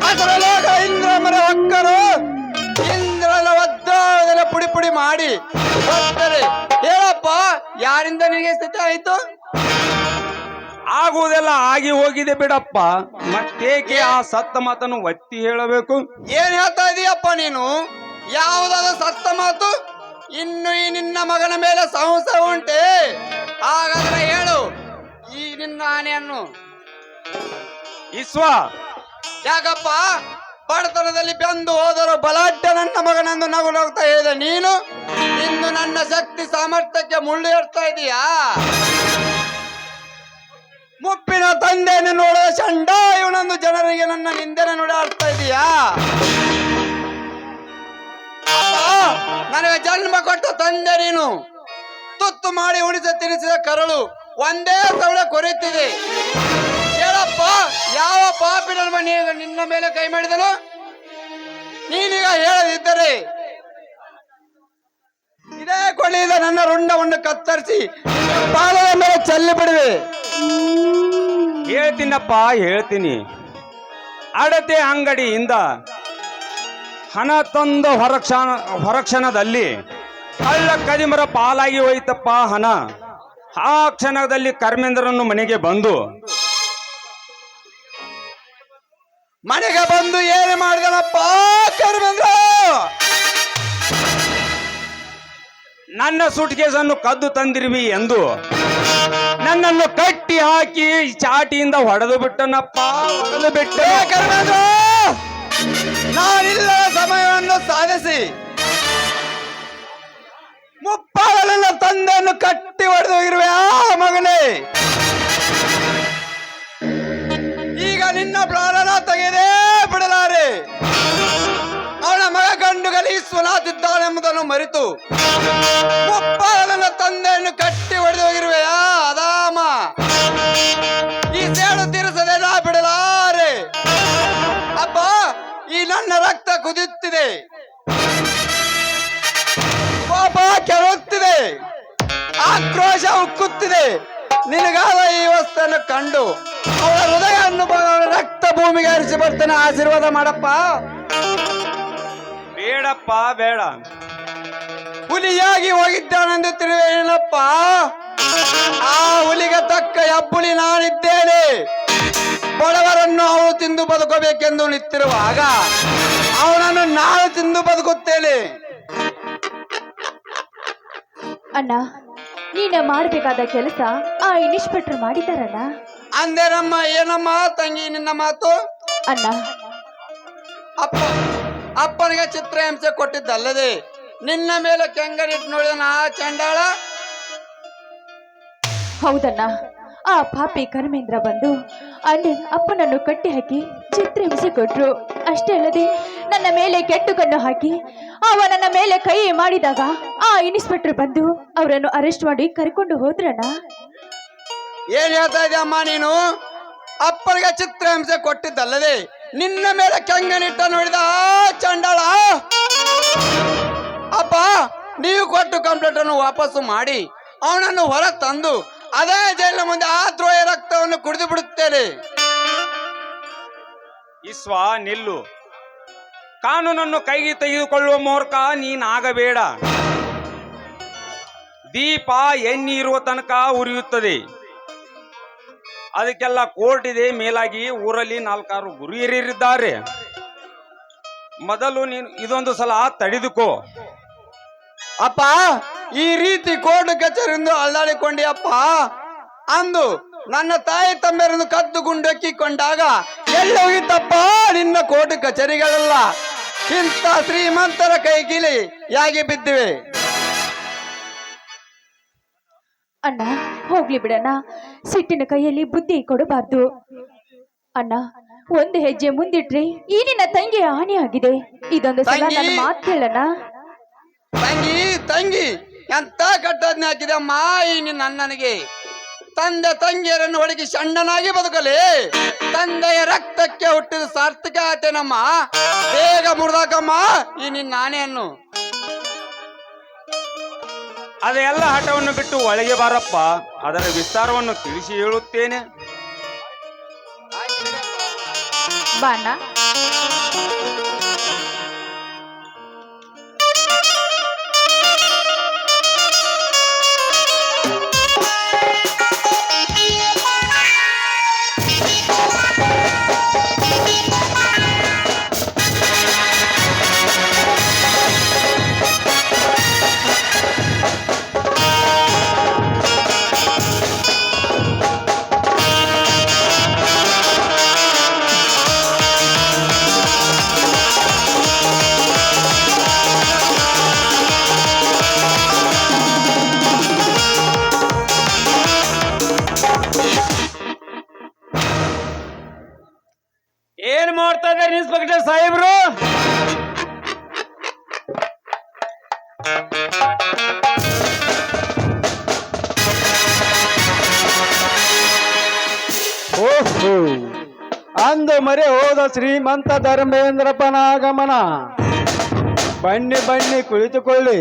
ಅದರ ಲೋಕ ಇಂದ್ರಮರ ಹೊಕ್ಕರು ಇಂದ್ರನ ಒದ್ದಾಡದೆಲ್ಲ ಪುಡಿ ಪುಡಿ ಮಾಡಿ ಕೊಡ್ತಾರೆ. ಹೇಳಪ್ಪ, ಯಾರಿಂದ ನಿನಗೆ ಸ್ಥಿತಿ ಆಯಿತು? ಆಗುವುದೆಲ್ಲ ಆಗಿ ಹೋಗಿದೆ ಬಿಡಪ್ಪ, ಮತ್ತೇಕೆ ಆ ಸತ್ತ ಮಾತನ್ನು ಒತ್ತಿ ಹೇಳಬೇಕು? ಏನ್ ಹೇಳ್ತಾ ಇದೀಯಪ್ಪ ನೀನು? ಯಾವುದಾದ ಸತ್ತ ಮಾತು? ಇನ್ನು ಈ ನಿನ್ನ ಮಗನ ಮೇಲೆ ಸಂಶಯ ಉಂಟೆ? ಹಾಗಾದ್ರೆ ಹೇಳು ಈ ನಿನ್ನ ಆನೆಯನ್ನು. ಇಸ್ವ, ಯಾಕಪ್ಪ ಬಡತನದಲ್ಲಿ ಬೆಂದು ಹೋದರೂ ಬಲಾಢ್ಯ ನನ್ನ ಮಗನೆಂದು ನಗು ನಗ್ತಾ ಹೇಳಿದೆ ನೀನು, ಇಂದು ನನ್ನ ಶಕ್ತಿ ಸಾಮರ್ಥ್ಯಕ್ಕೆ ಮುಳ್ಳು ಏರ್ತಾ ಇದೀಯಾ? ಮುಪ್ಪಿನ ತಂದೆಯನ್ನು ನೋಡುವ ಚಂಡ ಇವನೊಂದು ಜನರಿಗೆ ನನ್ನ ನಿಂದನೆ ನುಡಿಯಾಡ್ತಾ ಇದೀಯಾ? ನನಗೆ ಜನ್ಮ ಕೊಟ್ಟ ತಂದೆ ನೀನು, ತುತ್ತು ಮಾಡಿ ಉಳಿಸಿ ತಿನ್ನಿಸಿದ ಕರಳು ಒಂದೇ ತವಳೆ ಕೊರೆಯುತ್ತಿದೆ. ಹೇಳಪ್ಪ, ಯಾವ ಪಾಪಿ ನನ್ನ ಮನೆಯ ನಿನ್ನ ಮೇಲೆ ಕೈ ಮಾಡಿದನು? ನೀನೀಗ ಹೇಳದಿದ್ದರೆ ಇದೇ ಕೊಳೆಯಿಂದ ನನ್ನ ರುಂಡವನ್ನು ಕತ್ತರಿಸಿ ಪಾಲದ ಮೇಲೆ ಚೆಲ್ಲಿ ಬಿಡುವೆ. ಹೇಳ್ತೀನಪ್ಪ, ಹೇಳ್ತೀನಿ. ಅಡತೆ ಅಂಗಡಿಯಿಂದ ಹಣ ತಂದು ಹೊರಕ್ಷಣದಲ್ಲಿ ಕಳ್ಳ ಕದಿಮರ ಪಾಲಾಗಿ ಹೋಯ್ತಪ್ಪ ಹಣ. ಆ ಕ್ಷಣದಲ್ಲಿ ಕರ್ಮೇಂದ್ರನು ಮನೆಗೆ ಬಂದು ಏನು ಮಾಡಿದನಪ್ಪ ಕರ್ಮೇಂದ್ರ? ನನ್ನ ಸೂಟ್ ಕೇಸನ್ನು ಕದ್ದು ತಂದಿರುವಿ ಎಂದು ನನ್ನನ್ನು ಕಟ್ಟಿ ಹಾಕಿ ಚಾಟಿಯಿಂದ ಹೊಡೆದು ಬಿಟ್ಟನಪ್ಪ. ಹೊಡೆದು ಬಿಟ್ಟು ಕರ್ಮೇಂದ್ರ, ನಾನಿಲ್ಲ ಸಮಯವನ್ನು ಸಾಧಿಸಿ ಮುಪ್ಪಾಳನ ತಂದೆಯನ್ನು ಕಟ್ಟಿ ಹೊಡೆದು ಹೋಗಿರುವೆ ಆ ಮಗನೇ. ಈಗ ನಿನ್ನ ಪ್ರಾಣನ ತೆಗೆದೇ ಬಿಡಲಾರೆ. ಅವನ ಮಗ ಗಂಡು ಗಲೀಸುನಾತಿದ್ದಾನೆಂಬುದನ್ನು ಮರೆತು ಮುಪ್ಪಾಳನ ತಂದೆಯನ್ನು ಕಟ್ಟಿ ಹೊಡೆದು ಹೋಗಿರುವೆಯಾ ಅದಾಮ? ಕುದಿಯುತ್ತಿದೆ, ಕೋಪ ಕೆರಳುತ್ತಿದೆ, ಆಕ್ರೋಶ ಉಕ್ಕುತ್ತಿದೆ. ನಿನಗಾದ ಈ ವಸ್ತನ್ನು ಕಂಡು ಅವಳ ಹೃದಯವನ್ನು ರಕ್ತ ಭೂಮಿಗೆ ಹರಿಸಿ ಬರ್ತೇನೆ. ಆಶೀರ್ವಾದ ಮಾಡಪ್ಪ. ಬೇಡಪ್ಪ ಬೇಡ. ಹುಲಿಯಾಗಿ ಹೋಗಿದ್ದಾನೆಂದು ತಿಳಿವೇನಪ್ಪ. ಆ ಹುಲಿಗೆ ತಕ್ಕ ಹೆಬ್ಬುಲಿ ನಾನಿದ್ದೇನೆ. ಬಡವರನ್ನು ಅವಳು ತಿಂದು ಬದುಕಬೇಕೆಂದು ನಿಂತಿರುವಾಗ ಅವನನ್ನು ನಾನು ತಿಂದು ಬದುಕುತ್ತೇನೆ. ಅಣ್ಣ, ನೀನ ಮಾಡಬೇಕಾದ ಕೆಲಸ ಆ ಇನ್ಸ್ಪೆಕ್ಟರ್ ಮಾಡಿದಾರಣ್ಣ. ಅಂದೇನಮ್ಮ? ಏನಮ್ಮ ತಂಗಿ ನಿನ್ನ ಮಾತು? ಅಣ್ಣ, ಅಪ್ಪನಿಗೆ ಚಿತ್ರಹಿಂಸೆ ಕೊಟ್ಟಿದ್ದಲ್ಲದೆ ನಿನ್ನ ಮೇಲೆ ಕೆಂಗನಿಟ್ಟು ನೋಡಿದ ಆ ಚಂಡಾಳ. ಹೌದಣ್ಣ, ಆ ಪಾಪಿ ಕರ್ಮೇಂದ್ರ ಬಂದು ಅಪ್ಪನನ್ನು ಕಟ್ಟಿ ಹಾಕಿ ಚಿತ್ರಹಿಂಸೆ ಕೊಟ್ರು. ಅಷ್ಟೇ ಅಲ್ಲದೆ ನನ್ನ ಮೇಲೆ ಕೆಟ್ಟು ಕಣ್ಣು ಹಾಕಿ ಅವ ನನ್ನ ಮೇಲೆ ಕೈ ಮಾಡಿದಾಗ ಆ ಇನ್ಸ್ಪೆಕ್ಟರ್ ಬಂದು ಅವರನ್ನು ಅರೆಸ್ಟ್ ಮಾಡಿ ಕರ್ಕೊಂಡು ಹೋದ್ರಣ್ಣ. ಏನ್ ಹೇಳ್ತಾ ಇದೆಯಮ್ಮ ನೀನು? ಅಪ್ಪನಿಗೆ ಚಿತ್ರಹಿಂಸೆ ಕೊಟ್ಟಿದ್ದಲ್ಲದೆ ನಿನ್ನ ಮೇಲೆ ಕೆಂಗನಿಟ್ಟ ನೋಡಿದ ಆ ಚಂಡಾಳ. ಅಪ್ಪ, ನೀವು ಕೊಟ್ಟು ಕಂಪ್ಲೇಂಟ್ ಅನ್ನು ವಾಪಸ್ಸು ಮಾಡಿ ಅವನನ್ನು ಹೊರ ತಂದು ಅದೇ ಜೈಲಿನ ಮುಂದೆ ಆ ದ್ರೋಹ ರಕ್ತವನ್ನು ಕುಡಿದು ಬಿಡುತ್ತೇನೆ. ಇಸ್ವ ನಿಲ್ಲು. ಕಾನೂನನ್ನು ಕೈಗೆ ತೆಗೆದುಕೊಳ್ಳುವ ಮೂರ್ಖ ನೀನಾಗಬೇಡ. ದೀಪ ಎಣ್ಣೆ ಇರುವ ತನಕ ಉರಿಯುತ್ತದೆ. ಅದಕ್ಕೆಲ್ಲ ಕೋರ್ಟ್ ಇದೆ. ಮೇಲಾಗಿ ಊರಲ್ಲಿ 4-6 ಗುರು ಹಿರಿಯರಿದ್ದಾರೆ. ಮೊದಲು ನೀನು ಇದೊಂದು ಸಲ ತಡೆದುಕೋ. ಅಪ್ಪ, ಈ ರೀತಿ ಕೋರ್ಟ್ ಕಚೇರಿಯಿಂದ ಅಲ್ಲಾಡಿಕೊಂಡಿಯಪ್ಪ. ಅಂದು ನನ್ನ ತಾಯಿ ತಮ್ಮೆರನ್ನು ಕದ್ದು ಗುಂಡಕ್ಕಿಕೊಂಡಾಗ ಎಲ್ಲಿ ಹೋಗಿತ್ತಪ್ಪ ನಿನ್ನ ಕೋರ್ಟ್ ಕಚೇರಿಗಳೆಲ್ಲ? ಇಂಥ ಶ್ರೀಮಂತರ ಕೈಗಿಲಿ ಯಾಕೆ ಬಿದ್ದಿವೆ? ಅಣ್ಣ, ಹೋಗ್ಲಿ ಬಿಡಣ್ಣ. ಸಿಟ್ಟಿನ ಕೈಯಲ್ಲಿ ಬುದ್ಧಿ ಕೊಡಬಾರ್ದು. ಅಣ್ಣ, ಒಂದು ಹೆಜ್ಜೆ ಮುಂದಿಟ್ರೆ ಈ ನಿನ್ನ ತಂಗಿಯ ಹಾನಿ ಆಗಿದೆ. ಇದೊಂದು ಸಲ ನನ್ನ ಮಾತು ಕೇಳಣ್ಣ. ತಂಗಿ ಎಂತ ಕಟ್ಟದ್ನ ಹಾಕಿದೆ ಅಮ್ಮ ಈ ನಿನ್ನ ಅಣ್ಣನಿಗೆ. ತಂದೆ ತಂಗಿಯರನ್ನು ಹೊಡಗಿ ಸಣ್ಣನಾಗಿ ಬದುಕಲಿ. ತಂದೆಯ ರಕ್ತಕ್ಕೆ ಹುಟ್ಟಿದ ಸಾರ್ಥಕ ಆತೇನಮ್ಮ. ಬೇಗ ಮುರಿದಾಕಮ್ಮ ಈ ನಿನ್ನ ಆನೆಯನ್ನು. ಅದೆಲ್ಲ ಹಠವನ್ನು ಬಿಟ್ಟು ಒಳಗೆ ಬಾರಪ್ಪ. ಅದರ ವಿಸ್ತಾರವನ್ನು ತಿಳಿಸಿ ಹೇಳುತ್ತೇನೆ. ಬಾ ಅಣ್ಣ. ಏನ್ ಮಾಡ್ತಾ ಇದ್ದಾರೆ ಇನ್ಸ್ಪೆಕ್ಟರ್ ಸಾಹೇಬ್ರು? ಓಹೋ, ಅಂದು ಮರೆ ಹೋದ ಶ್ರೀಮಂತ ಧರ್ಮೇಂದ್ರಪ್ಪನ ಆಗಮನ. ಬನ್ನಿ ಬನ್ನಿ, ಕುಳಿತುಕೊಳ್ಳಿ.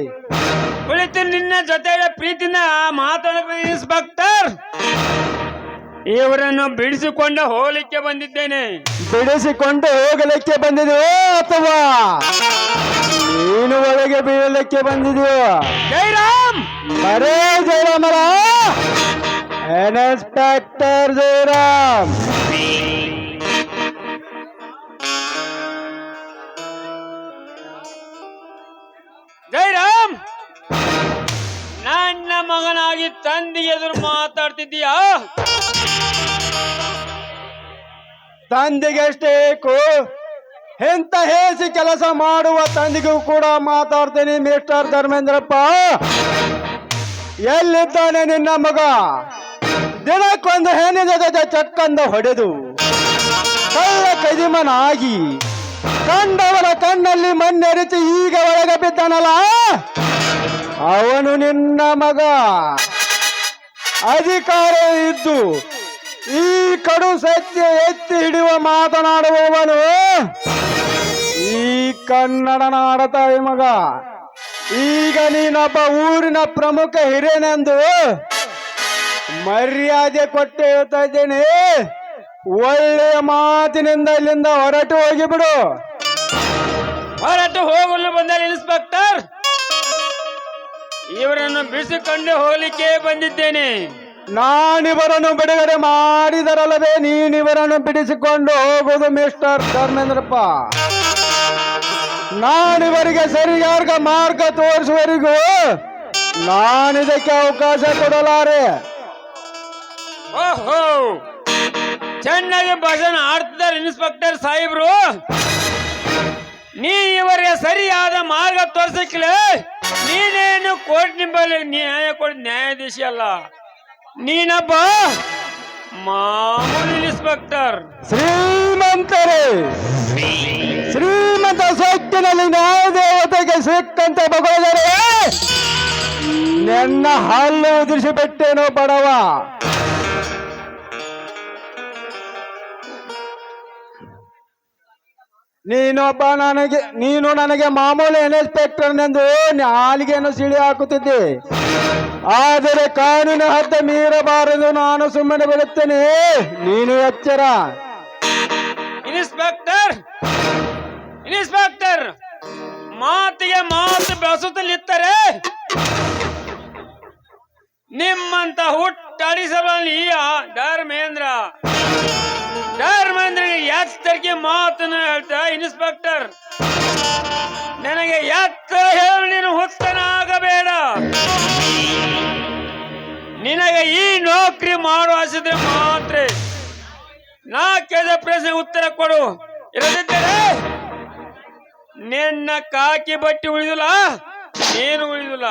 ಕುಳಿತು ನಿನ್ನ ಜೊತೆ ಪ್ರೀತಿನ ಮಾತಾಡಬೇಕು ಇನ್ಸ್ಪೆಕ್ಟರ್. ಇವರನ್ನು ಬಿಡಿಸಿಕೊಂಡು ಹೋಗಲಿಕ್ಕೆ ಬಂದಿದ್ದೇನೆ. ಬಿಡಿಸಿಕೊಂಡು ಹೋಗಲಿಕ್ಕೆ ಬಂದಿದೆಯೋ ಅಥವಾ ನೀನು ಒಳಗೆ ಬೀಳಲಿಕ್ಕೆ ಬಂದಿದೆಯೋ? ಜೈರಾಮ್, ಬರೇ ಜಯರಾಮರ, ಇನ್ಸ್ಪೆಕ್ಟರ್ ಜಯರಾಮ್. ಜೈರಾಮ್, ನನ್ನ ಮಗನಾಗಿ ತಂದೆಗೆ ಎದುರು ಮಾತಾಡ್ತಿದ್ದೀಯಾ? ತಂದೆಗೆ ಅಷ್ಟೇ ಎಂತ ಹೇಸಿ ಕೆಲಸ ಮಾಡುವ ತಂದೆಗೂ ಕೂಡ ಮಾತಾಡ್ತೇನೆ. ಮಿಸ್ಟರ್ ಧರ್ಮೇಂದ್ರಪ್ಪ, ಎಲ್ಲಿದ್ದಾನೆ ನಿನ್ನ ಮಗ? ದಿನಕ್ಕೊಂದು ಹೆಣ್ಣಿನ ಜೊತೆ ಚಕ್ಕಂದ ಹೊಡೆದು ಕಳ್ಳ ಕದಿಮನಾಗಿ ಕಂಡವರ ಕಣ್ಣಲ್ಲಿ ಮಣ್ಣೆರಿಸಿ ಈಗ ಒಳಗೆ ಬಿದ್ದಾನಲ್ಲ, ಅವನು ನಿನ್ನ ಮಗ. ಅಧಿಕಾರ ಇದ್ದು ಈ ಕಡು ಸತ್ಯ ಎತ್ತಿ ಹಿಡಿಯುವ ಮಾತನಾಡುವವನು ಈ ಕನ್ನಡ ನಾಡ ತಾಯಿ ಮಗ. ಈಗ ನೀನೊಬ್ಬ ಊರಿನ ಪ್ರಮುಖ ಹಿರಿಯನೆಂದು ಮರ್ಯಾದೆ ಕೊಟ್ಟು ಹೇಳ್ತಾ ಇದ್ದೇನೆ. ಒಳ್ಳೆಯ ಮಾತಿನಿಂದ ಇಲ್ಲಿಂದ ಹೊರಟು ಹೋಗಿಬಿಡು. ಹೊರಟು ಹೋಗಲು ಬಂದ ಇನ್ಸ್ಪೆಕ್ಟರ್, ಇವರನ್ನು ಬಿಡಿಸಿಕೊಂಡು ಹೋಗಲಿಕ್ಕೆ ಬಂದಿದ್ದೇನೆ. ನಾನಿವರನ್ನು ಬಿಡುಗಡೆ ಮಾಡಿದರಲ್ಲವೇ ನೀನಿವರನ್ನು ಬಿಡಿಸಿಕೊಂಡು ಹೋಗುವುದು ಮಿಸ್ಟರ್ ಧರ್ಮೇಂದ್ರಪ್ಪ. ನಾನಿವರಿಗೆ ಸರಿಯಾದ ಮಾರ್ಗ ತೋರಿಸುವವರೆಗೂ ನಾನಿದಕ್ಕೆ ಅವಕಾಶ ಕೊಡಲಾರೆ. ಓಹೋ, ಚೆನ್ನಾಗಿ ಭಾಷಣ ಆಡ್ತಿದ್ದಾರೆ ಇನ್ಸ್ಪೆಕ್ಟರ್ ಸಾಹೇಬ್ರು. ನೀ ಇವರಿಗೆ ಸರಿಯಾದ ಮಾರ್ಗ ತೋರಿಸಕ್ಕಿಲ್ಲ. ನೀನೇನು ಕೋರ್ಟ್ ನಿಂಬಲ್ಲಿ ನ್ಯಾಯಾಧೀಶ ಅಲ್ಲ, ನೀನೊಬ್ಬ ಮಾಮೂಲಿ ಇನ್ಸ್ಪೆಕ್ಟರ್. ಶ್ರೀಮಂತರೇ, ಶ್ರೀಮಂತ ಸೊಕ್ಕಿನಲ್ಲಿ ನ್ಯಾಯದೇವತೆಗೆ ಸಿಕ್ಕಂತೆ ಬಗೋದರೆ ನನ್ನ ಹಲ್ಲು ಉದುರಿಸಿ ಬಿಟ್ಟೇನೋ ಬಡವ. ನೀನು ನನಗೆ ಮಾಮೂಲಿ ಇನ್ಸ್ಪೆಕ್ಟರ್ನೆಂದು ನಾಲಿಗೆಯನ್ನು ಸಿಳಿ ಹಾಕುತ್ತಿದ್ದೆ. ಆದರೆ ಕಾನೂನು ಹದ್ದ ಮೀರಬಾರದು. ನಾನು ಸುಮ್ಮನೆ ಬಿಡುತ್ತೇನೆ, ನೀನು ಎಚ್ಚರ. ಇನ್ಸ್ಪೆಕ್ಟರ್, ಇನ್ಸ್ಪೆಕ್ಟರ್, ಮಾತಿಗೆ ಮಾತು ಬೆಸುತ್ತಲಿದ್ದರೆ ನಿಮ್ಮಂತ ಹುಟ್ಟಾಡಿಸಬಲ್ಲಿ ಧರ್ಮೇಂದ್ರಗೆ ಎಚ್ಚರಿಕೆ ಮಾತನ್ನು ಹೇಳ್ತಾ ಇನ್ಸ್ಪೆಕ್ಟರ್, ನನಗೆ ಎತ್ತರ ಹೇಳಿ ನೀನು ಹುತ್ತನಾಗಬೇಡ. ನಿನಗೆ ಈ ನೌಕರಿ ಮಾಡೋ ಆಸಿದ್ರೆ ಮಾತ್ರ ನಾ ಕೇಳಿದ ಪ್ರಶ್ನೆ ಉತ್ತರ ಕೊಡು. ಇರದಿದ್ದರೆ ನಿನ್ನ ಕಾಕಿ ಬಟ್ಟಿ ಉಳಿದಿಲ್ಲ, ನೀನು ಉಳಿದಿಲ್ಲ.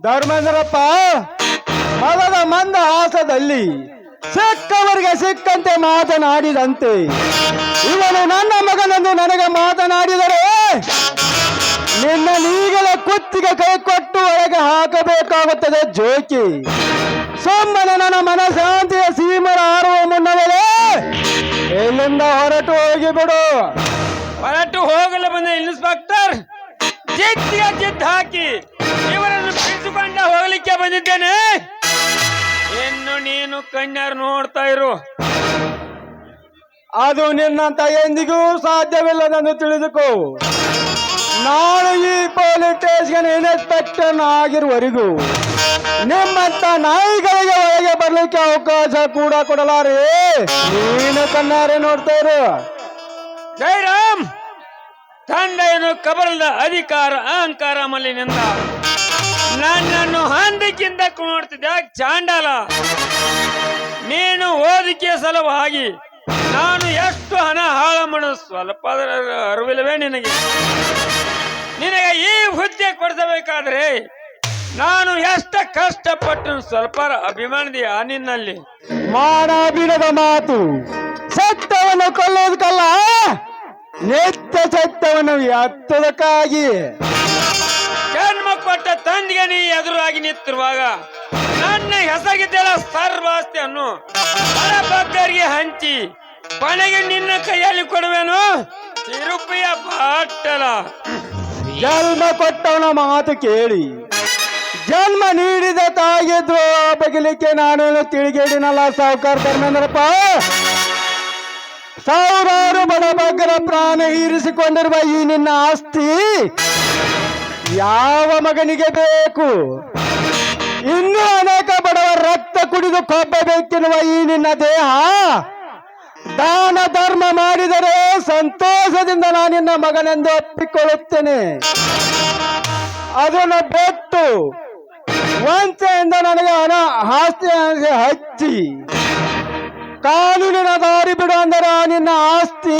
ಧರ್ಮೇಂದ್ರಪ್ಪ, ಮಗದ ಮಂದ ಹಾಸದಲ್ಲಿ ಸಿಕ್ಕವರಿಗೆ ಸಿಕ್ಕಂತೆ ಮಾತನಾಡಿದಂತೆ ಇವನು ನನ್ನ ಮಗನೆಂದು ನನಗೆ ಮಾತನಾಡಿದರೆ ನಿನ್ನ ನೀಗಲ ಕುತ್ತಿಗೆ ಕೈ ಕೊಟ್ಟು ಒಳಗೆ ಹಾಕಬೇಕಾಗುತ್ತದೆ ಜೋಕಿ. ಸುಮ್ಮನೆ ನನ್ನ ಮನಶಾಂತಿಯ ಸೀಮರ ಹಾರುವ ಮುನ್ನವೇ ಇಲ್ಲಿಂದ ಹೊರಟು ಹೋಗಿಬಿಡು. ಹೊರಟು ಹೋಗಲು ಬಂದ ಇನ್ಸ್ಪೆಕ್ಟರ್ ಜಿದ್ದಿಗೆ ಜಿದ್ದು ಹಾಕಿ ಇವರನ್ನು ಬಿಡಿಸಿಕೊಂಡ ಹೋಗಲಿಕ್ಕೆ ಬಂದಿದ್ದೇನೆ. ಇನ್ನು ನೀನು ಕಣ್ಣಾರು ನೋಡ್ತಾ ಇರು. ಅದು ನಿನ್ನಂತ ಎಂದಿಗೂ ಸಾಧ್ಯವಿಲ್ಲದೆಂದು ತಿಳಿದುಕೋ. ನಾನು ಈ ಪೊಲೀಸ್ ಸ್ಟೇಷನ್ ಇನ್ಸ್ಪೆಕ್ಟರ್ ಆಗಿರುವವರೆಗೂ ನಿಮ್ಮಂತ ನಾಯಿಗಳಿಗೆ ಒಳಗೆ ಬರ್ಲಿಕ್ಕೆ ಅವಕಾಶ ಕೂಡ ಕೊಡಲಾರೆ. ನೀನು ಕಣ್ಣಾರೆ ನೋಡ್ತಾ ಇರು. ಜೈರಾಮ್, ತಂದೆಯನ್ನು ಕಬಲದ ಅಧಿಕಾರ ಅಹಂಕಾರ ಮಲ್ಲಿನಿಂದ ನನ್ನನ್ನು ಹಂದಿಕ್ಕಿಂತ ನೋಡ್ತಿದ್ದ ಚಾಂಡಾಲ. ನೀನು ಓದಿಕೆ ಸಲುವಾಗಿ ನಾನು ಎಷ್ಟು ಹಣ ಹಾಳು ಮಾಡೋದು ಸ್ವಲ್ಪ ಅರಿವಿಲ್ಲವೇ ನಿನಗೆ? ನಿನಗೆ ಈ ಹುದ್ದೆ ಕೊಡಿಸಬೇಕಾದ್ರೆ ನಾನು ಎಷ್ಟು ಕಷ್ಟಪಟ್ಟು ಸ್ವಲ್ಪ ಅಭಿಮಾನದಿಯ ನಿನ್ನಲ್ಲಿ. ಮಾನವೀನದ ಮಾತು ಸತ್ಯವನ್ನು ಕೊಲ್ಲೋದಕ್ಕಲ್ಲ, ನಿತ್ಯ ಸತ್ಯವನ್ನು ಎತ್ತುವುದಕ್ಕಾಗಿ. ಜನ್ಮ ಕೊಟ್ಟ ತಂದೆಗೆ ನೀ ಎದುರಾಗಿ ನಿಂತಿರುವಾಗ ನನ್ನ ಹೆಸರಿದ್ದೆಲ್ಲ ಸರ್ವಾಸ್ತಿಯನ್ನು ಬಗ್ಗರಿಗೆ ಹಂಚಿ ಕೊನೆಗೆ ನಿನ್ನ ಕೈಯಲ್ಲಿ ಕೊಡುವೆನು ತಿರುಪತಿಯ ಬಾಟಲ. ಜನ್ಮ ಕೊಟ್ಟವನ ಮಾತು ಕೇಳಿ ಜನ್ಮ ನೀಡಿದ ತಾಯಿದ್ರು ಬಗಲಿಕ್ಕೆ ನಾನೇನು ತಿಳಿಗೇಡಿನಲ್ಲ ಸಾವುಕಾರ ಧರ್ಮೇಂದ್ರಪ್ಪ. ಸಾವಿರಾರು ಬಡಬಗ್ಗರ ಪ್ರಾಣ ಹೀರಿಸಿಕೊಂಡಿರುವ ಈ ನಿನ್ನ ಆಸ್ತಿ ಯಾವ ಮಗನಿಗೆ ಬೇಕು? ಇನ್ನೂ ಅನೇಕ ಬಡವರ ರಕ್ತ ಕುಡಿದು ಕೊಬ್ಬಬೇಕೆನ್ನುವ ಈ ನಿನ್ನ ದೇಹ ದಾನ ಧರ್ಮ ಮಾಡಿದರೆ ಸಂತೋಷದಿಂದ ನಾನು ನಿನ್ನ ಮಗನೆಂದು ಒಪ್ಪಿಕೊಳ್ಳುತ್ತೇನೆ. ಅದನ್ನು ಬಿಟ್ಟು ವಂಚೆಯಿಂದ ನನಗೆ ಹಣ ಆಸ್ತಿ ಹಚ್ಚಿ ಕಾನೂನಿನ ದಾರಿ ಬಿಡು ಅಂದರೆ ನಿನ್ನ ಆಸ್ತಿ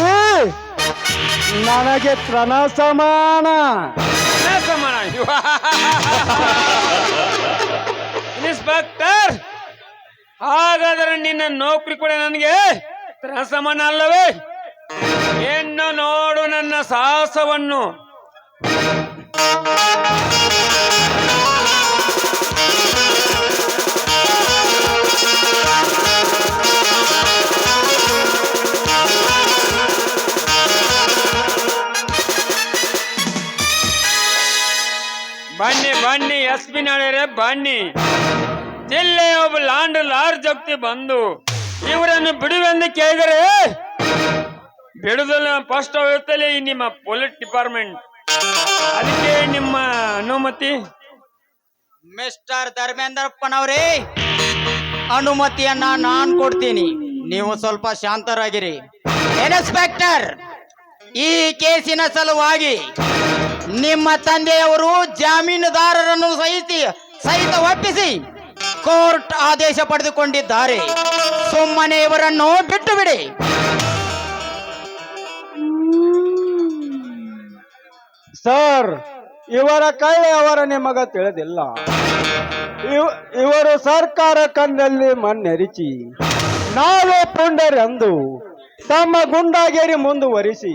ನನಗೆ ತ್ರಣ ಸಮಾನ. ಇನ್ಸ್ಪೆಕ್ಟರ್, ಹಾಗಾದರೆ ನಿನ್ನ ನೌಕರಿ ಕೂಡ ನನಗೆ ತ್ರಣ ಸಮಾನ ಅಲ್ಲವೇ? ಇನ್ನು ನೋಡು ನನ್ನ ಸಾಹಸವನ್ನು. ಬನ್ನಿ ಬನ್ನಿ ಎಸ್ ಪಿ ನಾಳೆರೆ ಬನ್ನಿ. ಜಿಲ್ಲೆಯ ಒಬ್ಬ ಲಾರ್ಜ್ ವ್ಯಕ್ತಿ ಬಂದು ಇವರನ್ನು ಬಿಡುವೆಂದು ಕೇಳಿದರೆ ಬಿಡುದಲ್ಲ ಫಸ್ಟ್ ಇರ್ತಲೇ ಈ ನಿಮ್ಮ ಪೊಲೀಸ್ ಡಿಪಾರ್ಟ್ಮೆಂಟ್. ಅದಕ್ಕೆ ನಿಮ್ಮ ಅನುಮತಿ. ಮಿಸ್ಟರ್ ಧರ್ಮೇಂದ್ರಪ್ಪನವರೇ, ಅನುಮತಿಯನ್ನ ನಾನ್ ಕೊಡ್ತೀನಿ, ನೀವು ಸ್ವಲ್ಪ ಶಾಂತರಾಗಿರಿ. ಇನ್ಸ್ಪೆಕ್ಟರ್, ಈ ಕೇಸಿನ ಸಲುವಾಗಿ ನಿಮ್ಮ ತಂದೆಯವರು ಜಾಮೀನುದಾರರನ್ನು ಸಹಿತ ಒಪ್ಪಿಸಿ ಕೋರ್ಟ್ ಆದೇಶ ಪಡೆದುಕೊಂಡಿದ್ದಾರೆ. ಸುಮ್ಮನೆ ಇವರನ್ನು ಬಿಟ್ಟು ಬಿಡಿ. ಸರ್, ಇವರ ಕೈ ಅವರ ನಿಮಗ ತಿಳಿದಿಲ್ಲ. ಇವರು ಸರ್ಕಾರ ಕಣ್ಣಲ್ಲಿ ಮಣ್ಣೆರಿಚಿ ನಾವೇ ಪುಂಡರೆಂದು ತಮ್ಮ ಗುಂಡಾಗೇರಿ ಮುಂದುವರಿಸಿ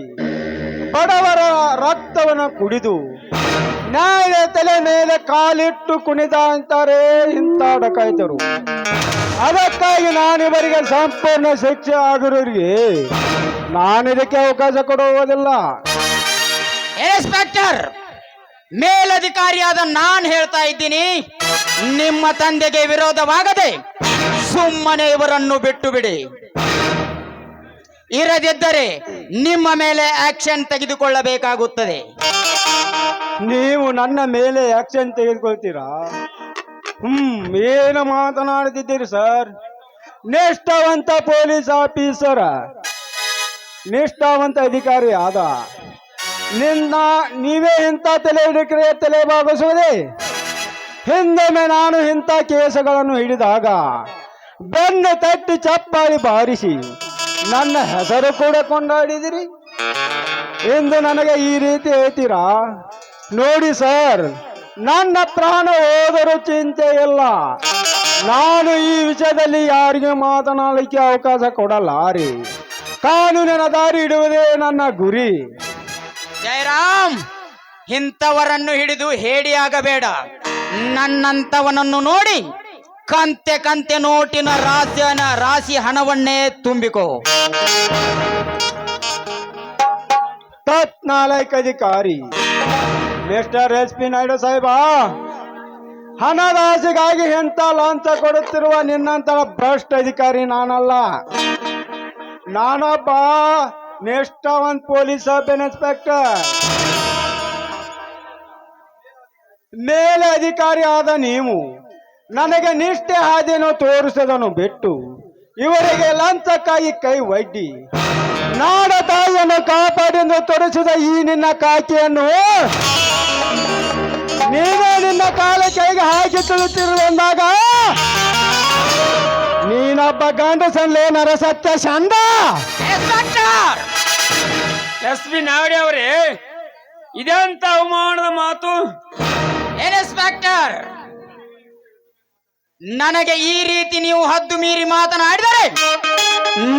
ಬಡವರ ರಕ್ತವನ್ನು ಕುಡಿದು ನ್ಯಾಯ ತಲೆ ಮೇಲೆ ಕಾಲಿಟ್ಟು ಕುಣಿದ ಅಂತಾರೆ ಇಂಥ ಡಕಾಯಿತರು. ಅದಕ್ಕಾಗಿ ನಾನಿವರಿಗೆ ಸಂಪೂರ್ಣ ಶಿಕ್ಷೆ ಆಗಿರೋರಿಗೆ ನಾನಿದಕ್ಕೆ ಅವಕಾಶ ಕೊಡುವುದಿಲ್ಲ. ಇನ್ಸ್ಪೆಕ್ಟರ್, ಮೇಲಧಿಕಾರಿಯಾದ ನಾನ್ ಹೇಳ್ತಾ ಇದ್ದೀನಿ, ನಿಮ್ಮ ತಂದೆಗೆ ವಿರೋಧವಾಗದೆ ಸುಮ್ಮನೆ ಇವರನ್ನು ಬಿಟ್ಟು ಬಿಡಿ. ಇರದಿದ್ದರೆ ನಿಮ್ಮ ಮೇಲೆ ಆಕ್ಷನ್ ತೆಗೆದುಕೊಳ್ಳಬೇಕಾಗುತ್ತದೆ. ನೀವು ನನ್ನ ಮೇಲೆ ಆಕ್ಷನ್ ತೆಗೆದುಕೊಳ್ತೀರಾ? ಏನು ಮಾತನಾಡುತ್ತಿದ್ದೀರಿ ಸರ್? ನಿಷ್ಠಾವಂತ ಪೊಲೀಸ್ ಆಫೀಸರ, ನಿಷ್ಠಾವಂತ ಅಧಿಕಾರಿ ಆದ ನೀವೇ ಇಂಥ ತಲೆ ಭಾಗಿಸುವುದೇ? ಹಿಂದೊಮ್ಮೆ ನಾನು ಇಂಥ ಕೇಸುಗಳನ್ನು ಹಿಡಿದಾಗ ಬೆನ್ನು ತಟ್ಟಿ ಚಪ್ಪಾಳಿ ಬಾರಿಸಿ ನನ್ನ ಹೆಸರು ಕೂಡ ಕೊಂಡಾಡಿದಿರಿ. ಇಂದು ನನಗೆ ಈ ರೀತಿ ಹೇಳ್ತೀರಾ? ನೋಡಿ ಸರ್, ನನ್ನ ಪ್ರಾಣ ಹೋದರೂ ಚಿಂತೆ ಇಲ್ಲ. ನಾನು ಈ ವಿಷಯದಲ್ಲಿ ಯಾರಿಗೆ ಮಾತನಾಡಲಿಕ್ಕೆ ಅವಕಾಶ ಕೊಡಲಾರೆ. ಕಾನೂನಿನ ದಾರಿ ಇಡುವುದೇ ನನ್ನ ಗುರಿ. ಜಯರಾಮ್, ಇಂಥವರನ್ನು ಹಿಡಿದು ಹೇಡಿಯಾಗಬೇಡ. ನನ್ನಂತವನನ್ನು ನೋಡಿ ಕಂತೆ ಕಂತೆ ನೋಟಿನ ರಾಶಿ ಹಣವನ್ನೇ ತುಂಬಿಕೋ. ತತ್ನಾಲಯಕ ಅಧಿಕಾರಿ ಮಿಸ್ಟರ್ ಎಸ್ ಪಿ ನಾಯ್ಡು ಸಾಹೇಬ, ಹಣದ ಆಸೆಗಾಗಿ ಎಂತ ಲಾಂಛ ಕೊಡುತ್ತಿರುವ ನಿನ್ನಂತರ ಭ್ರಷ್ಟ ಅಧಿಕಾರಿ ನಾನಲ್ಲ. ನಾನೊಬ್ಬ ನಿಷ್ಠಾವಂತ ಪೊಲೀಸ್ ಸಬ್ ಇನ್ಸ್ಪೆಕ್ಟರ್. ಮೇಲೆ ಅಧಿಕಾರಿ ಆದ ನೀವು ನನಗೆ ನಿಷ್ಠೆ ಹಾದಿಯನ್ನು ತೋರಿಸದನ್ನು ಬಿಟ್ಟು ಇವರಿಗೆ ಲಂಚಕ್ಕಾಗಿ ಕೈ ಒಡ್ಡಿ ನಾಡ ತಾಯಿಯನ್ನು ಕಾಪಾಡೆಂದು ತೋರಿಸಿದ ಈ ನಿನ್ನ ಕಾಕಿಯನ್ನು ನೀವೇ ನಿನ್ನ ಕಾಲ ಕೈಗೆ ಹಾಕಿ ತುಳುತ್ತಿರುವಂದಾಗ ನೀನೊಬ್ಬ ಗಂಡಸನ್ಲೇ ನರಸತ್ಯ ಚಂದ. ಎಸ್ ಪಿ ನಾಯ್ಡು ಅವರೇ, ಇದೆಂತ ಅವಮಾನದ ಮಾತು? ಇನ್ಸ್ಪೆಕ್ಟರ್, ನನಗೆ ಈ ರೀತಿ ನೀವು ಹದ್ದು ಮೀರಿ ಮಾತನಾಡಿದರೆ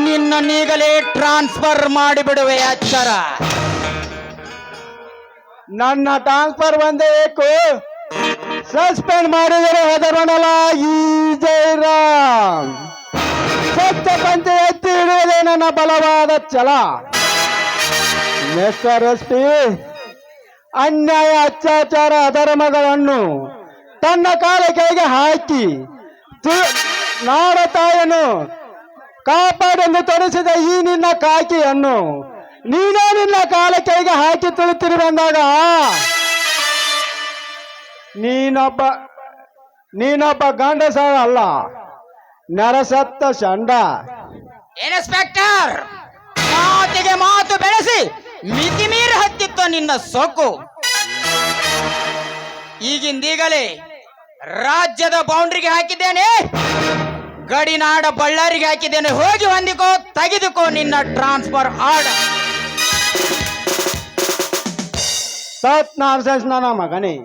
ನಿನ್ನನ್ನೀಗಲೇ ಟ್ರಾನ್ಸ್ಫರ್ ಮಾಡಿಬಿಡುವೆ. ಎಚ್ಚರ. ನನ್ನ ಟ್ರಾನ್ಸ್ಫರ್ ಒಂದೇ ಬೇಕು, ಸಸ್ಪೆಂಡ್ ಮಾಡಿದರೆ ಹೆದರೋಣಲ್ಲ ಈ ಜಯರಾಮ್. ಸತ್ಯ ಪಂಚೆ ಎತ್ತಿ ಹಿಡಿಯುವುದೇ ನನ್ನ ಬಲವಾದ ಛಲ. ಮಿಸ್ಟರ್ ಎಸ್ ಪಿ, ಅನ್ಯಾಯ, ಅತ್ಯಾಚಾರ, ಅಧರ್ಮಗಳನ್ನು ತನ್ನ ಕಾಲ ಕೈಗೆ ಹಾಕಿ ನಾಡ ತಾಯಿಯನ್ನು ಕಾಪಾಡೆಂದು ತೋರಿಸಿದ ಈ ನಿನ್ನ ಕಾಕಿಯನ್ನು ನೀನೇ ನಿನ್ನ ಕಾಲ ಕೈಗೆ ಹಾಕಿ ತುಳುತ್ತಿರುವಂದಾಗ ನೀನೊಬ್ಬ ಗಂಡಸ ಅಲ್ಲ, ನರಸತ್ತ ಚಂಡ. ಇನ್ಸ್ಪೆಕ್ಟರ್, ಮಾತಿಗೆ ಮಾತು ಬೆಳೆಸಿ ಮಿತಿ ಮೀರಿ ಹತ್ತಿತ್ತು ನಿನ್ನ ಸೊಕ್ಕು. ಈಗಿಂದೀಗಲೇ ರಾಜ್ಯದ ಬೌಂಡ್ರಿಗೆ ಹಾಕಿದ್ದೇನೆ, ಗಡಿನಾಡ ಬಳ್ಳಾರಿಗೆ ಹಾಕಿದ್ದೇನೆ. ಹೋಗಿ ಹೊಂದಿಕೋ, ತೆಗೆದುಕೋ ನಿನ್ನ ಟ್ರಾನ್ಸ್ಫರ್ ಆರ್ಡರ್. ಸತ್ ನಾರ್ಸೆನ್ಸ್ ನನ್ನ ಮಗನೇ,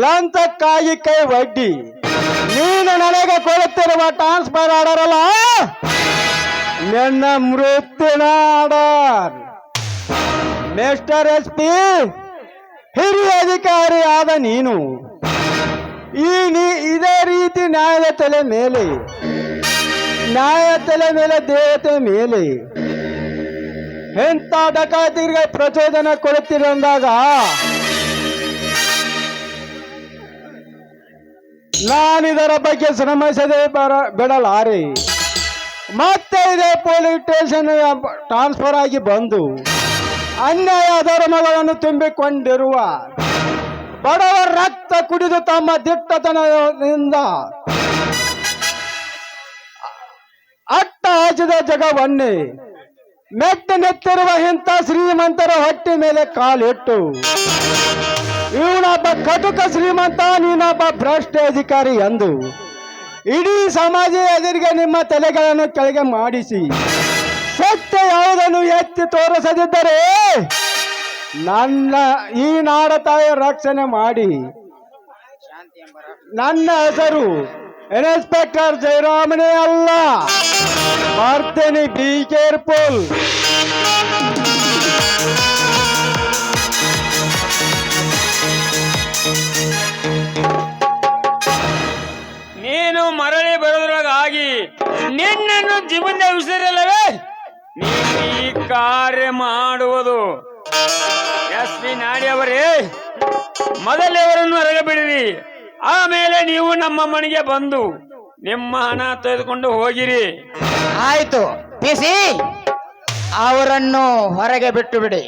ಲಂಚಕ್ಕಾಗಿ ಕೈ ಒಡ್ಡಿ ನೀನು ನನಗೆ ಕೊಡುತ್ತಿರುವ ಟ್ರಾನ್ಸ್ಫರ್ ಆರ್ಡರ್ ಅಲ್ಲ, ನನ್ನ ಮೃತ್ಯುನ ಆರ್ಡರ್. ಮಿಸ್ಟರ್ ಎಸ್ ಪಿ, ಹಿರಿಯ ಅಧಿಕಾರಿ ಆದ ನೀನು ಇದೇ ರೀತಿ ನ್ಯಾಯದ ತಲೆ ಮೇಲೆ ದೇವತೆ ಮೇಲೆ ಎಂತ ಡಕಾತಿಗೆ ಪ್ರಚೋದನೆ ಕೊಡುತ್ತಿರಂದಾಗ ನಾನಿದರ ಬಗ್ಗೆ ಶ್ರಮಿಸದೆ ಬಿಡಲಾರೆ. ಮತ್ತೆ ಇದೇ ಪೊಲೀಸ್ ಸ್ಟೇಷನ್ ಟ್ರಾನ್ಸ್ಫರ್ ಆಗಿ ಬಂದು ಅನ್ಯಾಯ ಧರ್ಮಗಳನ್ನು ತುಂಬಿಕೊಂಡಿರುವ ಬಡವರ ರಕ್ತ ಕುಡಿದು ತಮ್ಮ ದಿಟ್ಟತನದಿಂದ ಅಟ್ಟ ಹಾಚಿದ ಜಗವನ್ನೇ ಮೆಟ್ಟ ನೆತ್ತಿರುವ ಇಂಥ ಶ್ರೀಮಂತರ ಹೊಟ್ಟೆ ಮೇಲೆ ಕಾಲಿಟ್ಟು ಇವನೊಬ್ಬ ಕಟುಕ ಶ್ರೀಮಂತ, ನೀನೊಬ್ಬ ಭ್ರಷ್ಟ ಅಧಿಕಾರಿ ಎಂದು ಇಡೀ ಸಮಾಜ ಎದುರಿಗೆ ನಿಮ್ಮ ತಲೆಗಳನ್ನು ಕೆಳಗೆ ಮಾಡಿಸಿ ಸತ್ಯ ಯಾವುದನ್ನು ಎತ್ತಿ ತೋರಿಸದಿದ್ದರೆ ನನ್ನ ಈ ನಾಡ ತಾಯಿ ರಕ್ಷಣೆ ಮಾಡಿ ನನ್ನ ಹೆಸರು ಇನ್ಸ್ಪೆಕ್ಟರ್ ಜಯರಾಮನೇ ಅಲ್ಲ. ಬರ್ತೇನೆ, ಬಿ ಕೇರ್ಫುಲ್. ನೀನು ಮರಳಿ ಬರೋದ್ರಾಗಿ ನಿನ್ನನ್ನು ಜೀವನ ಉಸಿರಲ್ಲವೇ ನೀನು ಈ ಕಾರ್ಯ ಮಾಡುವುದು. ಎಸ್ ಪಿ ನಾಡಿ ಅವರೇ, ಮೊದಲೇವರನ್ನು ಹೊರಗೆ ಬಿಡಿರಿ. ಆಮೇಲೆ ನೀವು ನಮ್ಮ ಮನೆಗೆ ಬಂದು ನಿಮ್ಮ ಹಣ ತೆಗೆದುಕೊಂಡು ಹೋಗಿರಿ. ಆಯ್ತು ಪಿಸಿ, ಅವರನ್ನು ಹೊರಗೆ ಬಿಟ್ಟು ಬಿಡಿ.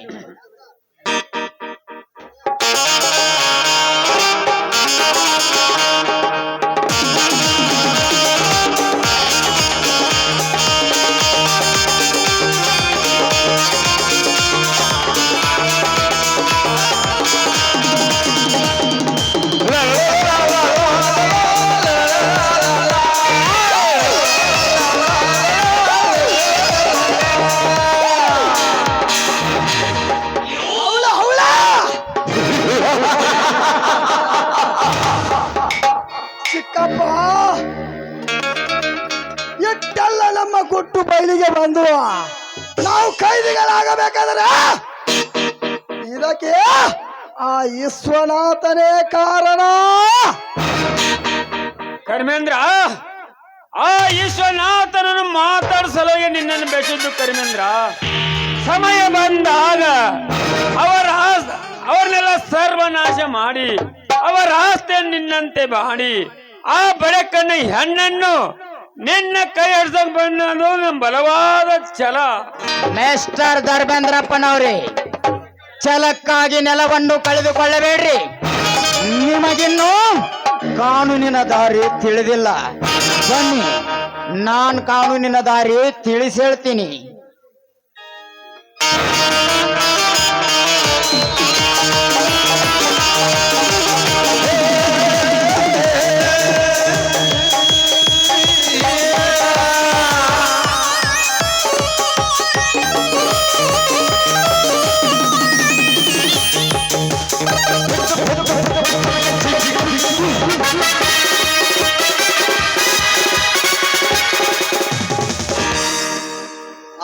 ಚಿಕ್ಕಪ್ಪ, ಇಟ್ಟೆಲ್ಲ ನಮ್ಮ ಗುಟ್ಟು ಬಯಲಿಗೆ ಬಂದು ನಾವು ಕೈದಿಗಳಾಗಬೇಕಾದ್ರೆ ಇದಕ್ಕೆ ಆ ವಿಶ್ವನಾಥನೇ ಕಾರಣ. ಕರ್ಮೇಂದ್ರ, ಆ ವಿಶ್ವನಾಥನನ್ನು ಮಾತಾಡಿಸಲೋಗೆ ನಿನ್ನನ್ನು ಬೆಳೆಸಿದ್ದು ಕರ್ಮೇಂದ್ರ. ಸಮಯ ಬಂದಾಗ ಅವರನ್ನೆಲ್ಲ ಸರ್ವನಾಶ ಮಾಡಿ ಅವರ ಆಸ್ತಿಯನ್ನು ನಿನ್ನಂತೆ ಮಾಡಿ ಆ ಬಡಕನ್ನ ಹೆಣ್ಣನ್ನು ನಿನ್ನ ಕೈ ಹಿಡ್ಸಕ್ ಬಂದು ನಮ್ಮ ಬಲವಾದ ಛಲ. ಮಿಸ್ಟರ್ ಧರ್ಮೇಂದ್ರಪ್ಪನವ್ರೆ, ಛಲಕ್ಕಾಗಿ ನೆಲವನ್ನು ಕಳೆದುಕೊಳ್ಳಬೇಡ್ರಿ. ನಿಮಗಿನ್ನೂ ಕಾನೂನಿನ ದಾರಿ ತಿಳಿದಿಲ್ಲ. ಬನ್ನಿ, ನಾನ್ ಕಾನೂನಿನ ದಾರಿ ತಿಳಿಸಿ ಹೇಳ್ತೀನಿ.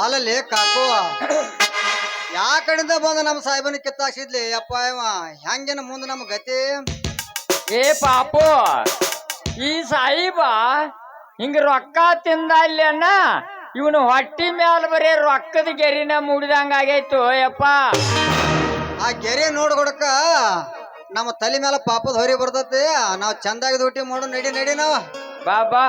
ಅಲ್ಲಲ್ಲಿ ಕಾಕು, ಯಾ ಕಡೆಯಿಂದ ಬಂದು ನಮ್ಮ ಸಾಹೇಬನ ಕಿತ್ತಾಕ್ಸಿದ್ಲಿ ಅಪ್ಪ. ಇವ ಹೆಂಗೇನ ಮುಂದೆ ನಮ್ಮ ಗತಿ? ಏ ಪಾಪು, ಈ ಸಾಯಿಬ ಹಿಂಗ ರೊಕ್ಕ ತಿಂದ ಅಲ್ಲಿ ಅಣ್ಣ, ಇವನು ಹೊಟ್ಟಿ ಮ್ಯಾಲ ಬರೀ ರೊಕ್ಕದ ಗೆರಿನ ಮುಡಿದಂಗ ಆಗೈತು ಯಪ್ಪ. ಆ ಗೆರೆ ನೋಡ್ಕೊಡಕ ನಮ್ಮ ತಲೆ ಮೇಲೆ ಪಾಪದ ಹೊರಿ ಬರ್ತೈತಿ. ನಾವು ಚಂದಾಗಿ ಡ್ಯೂಟಿ ಮಾಡು. ನಡಿ ನಡಿ ನಾವು ಬಾ ಬಾ.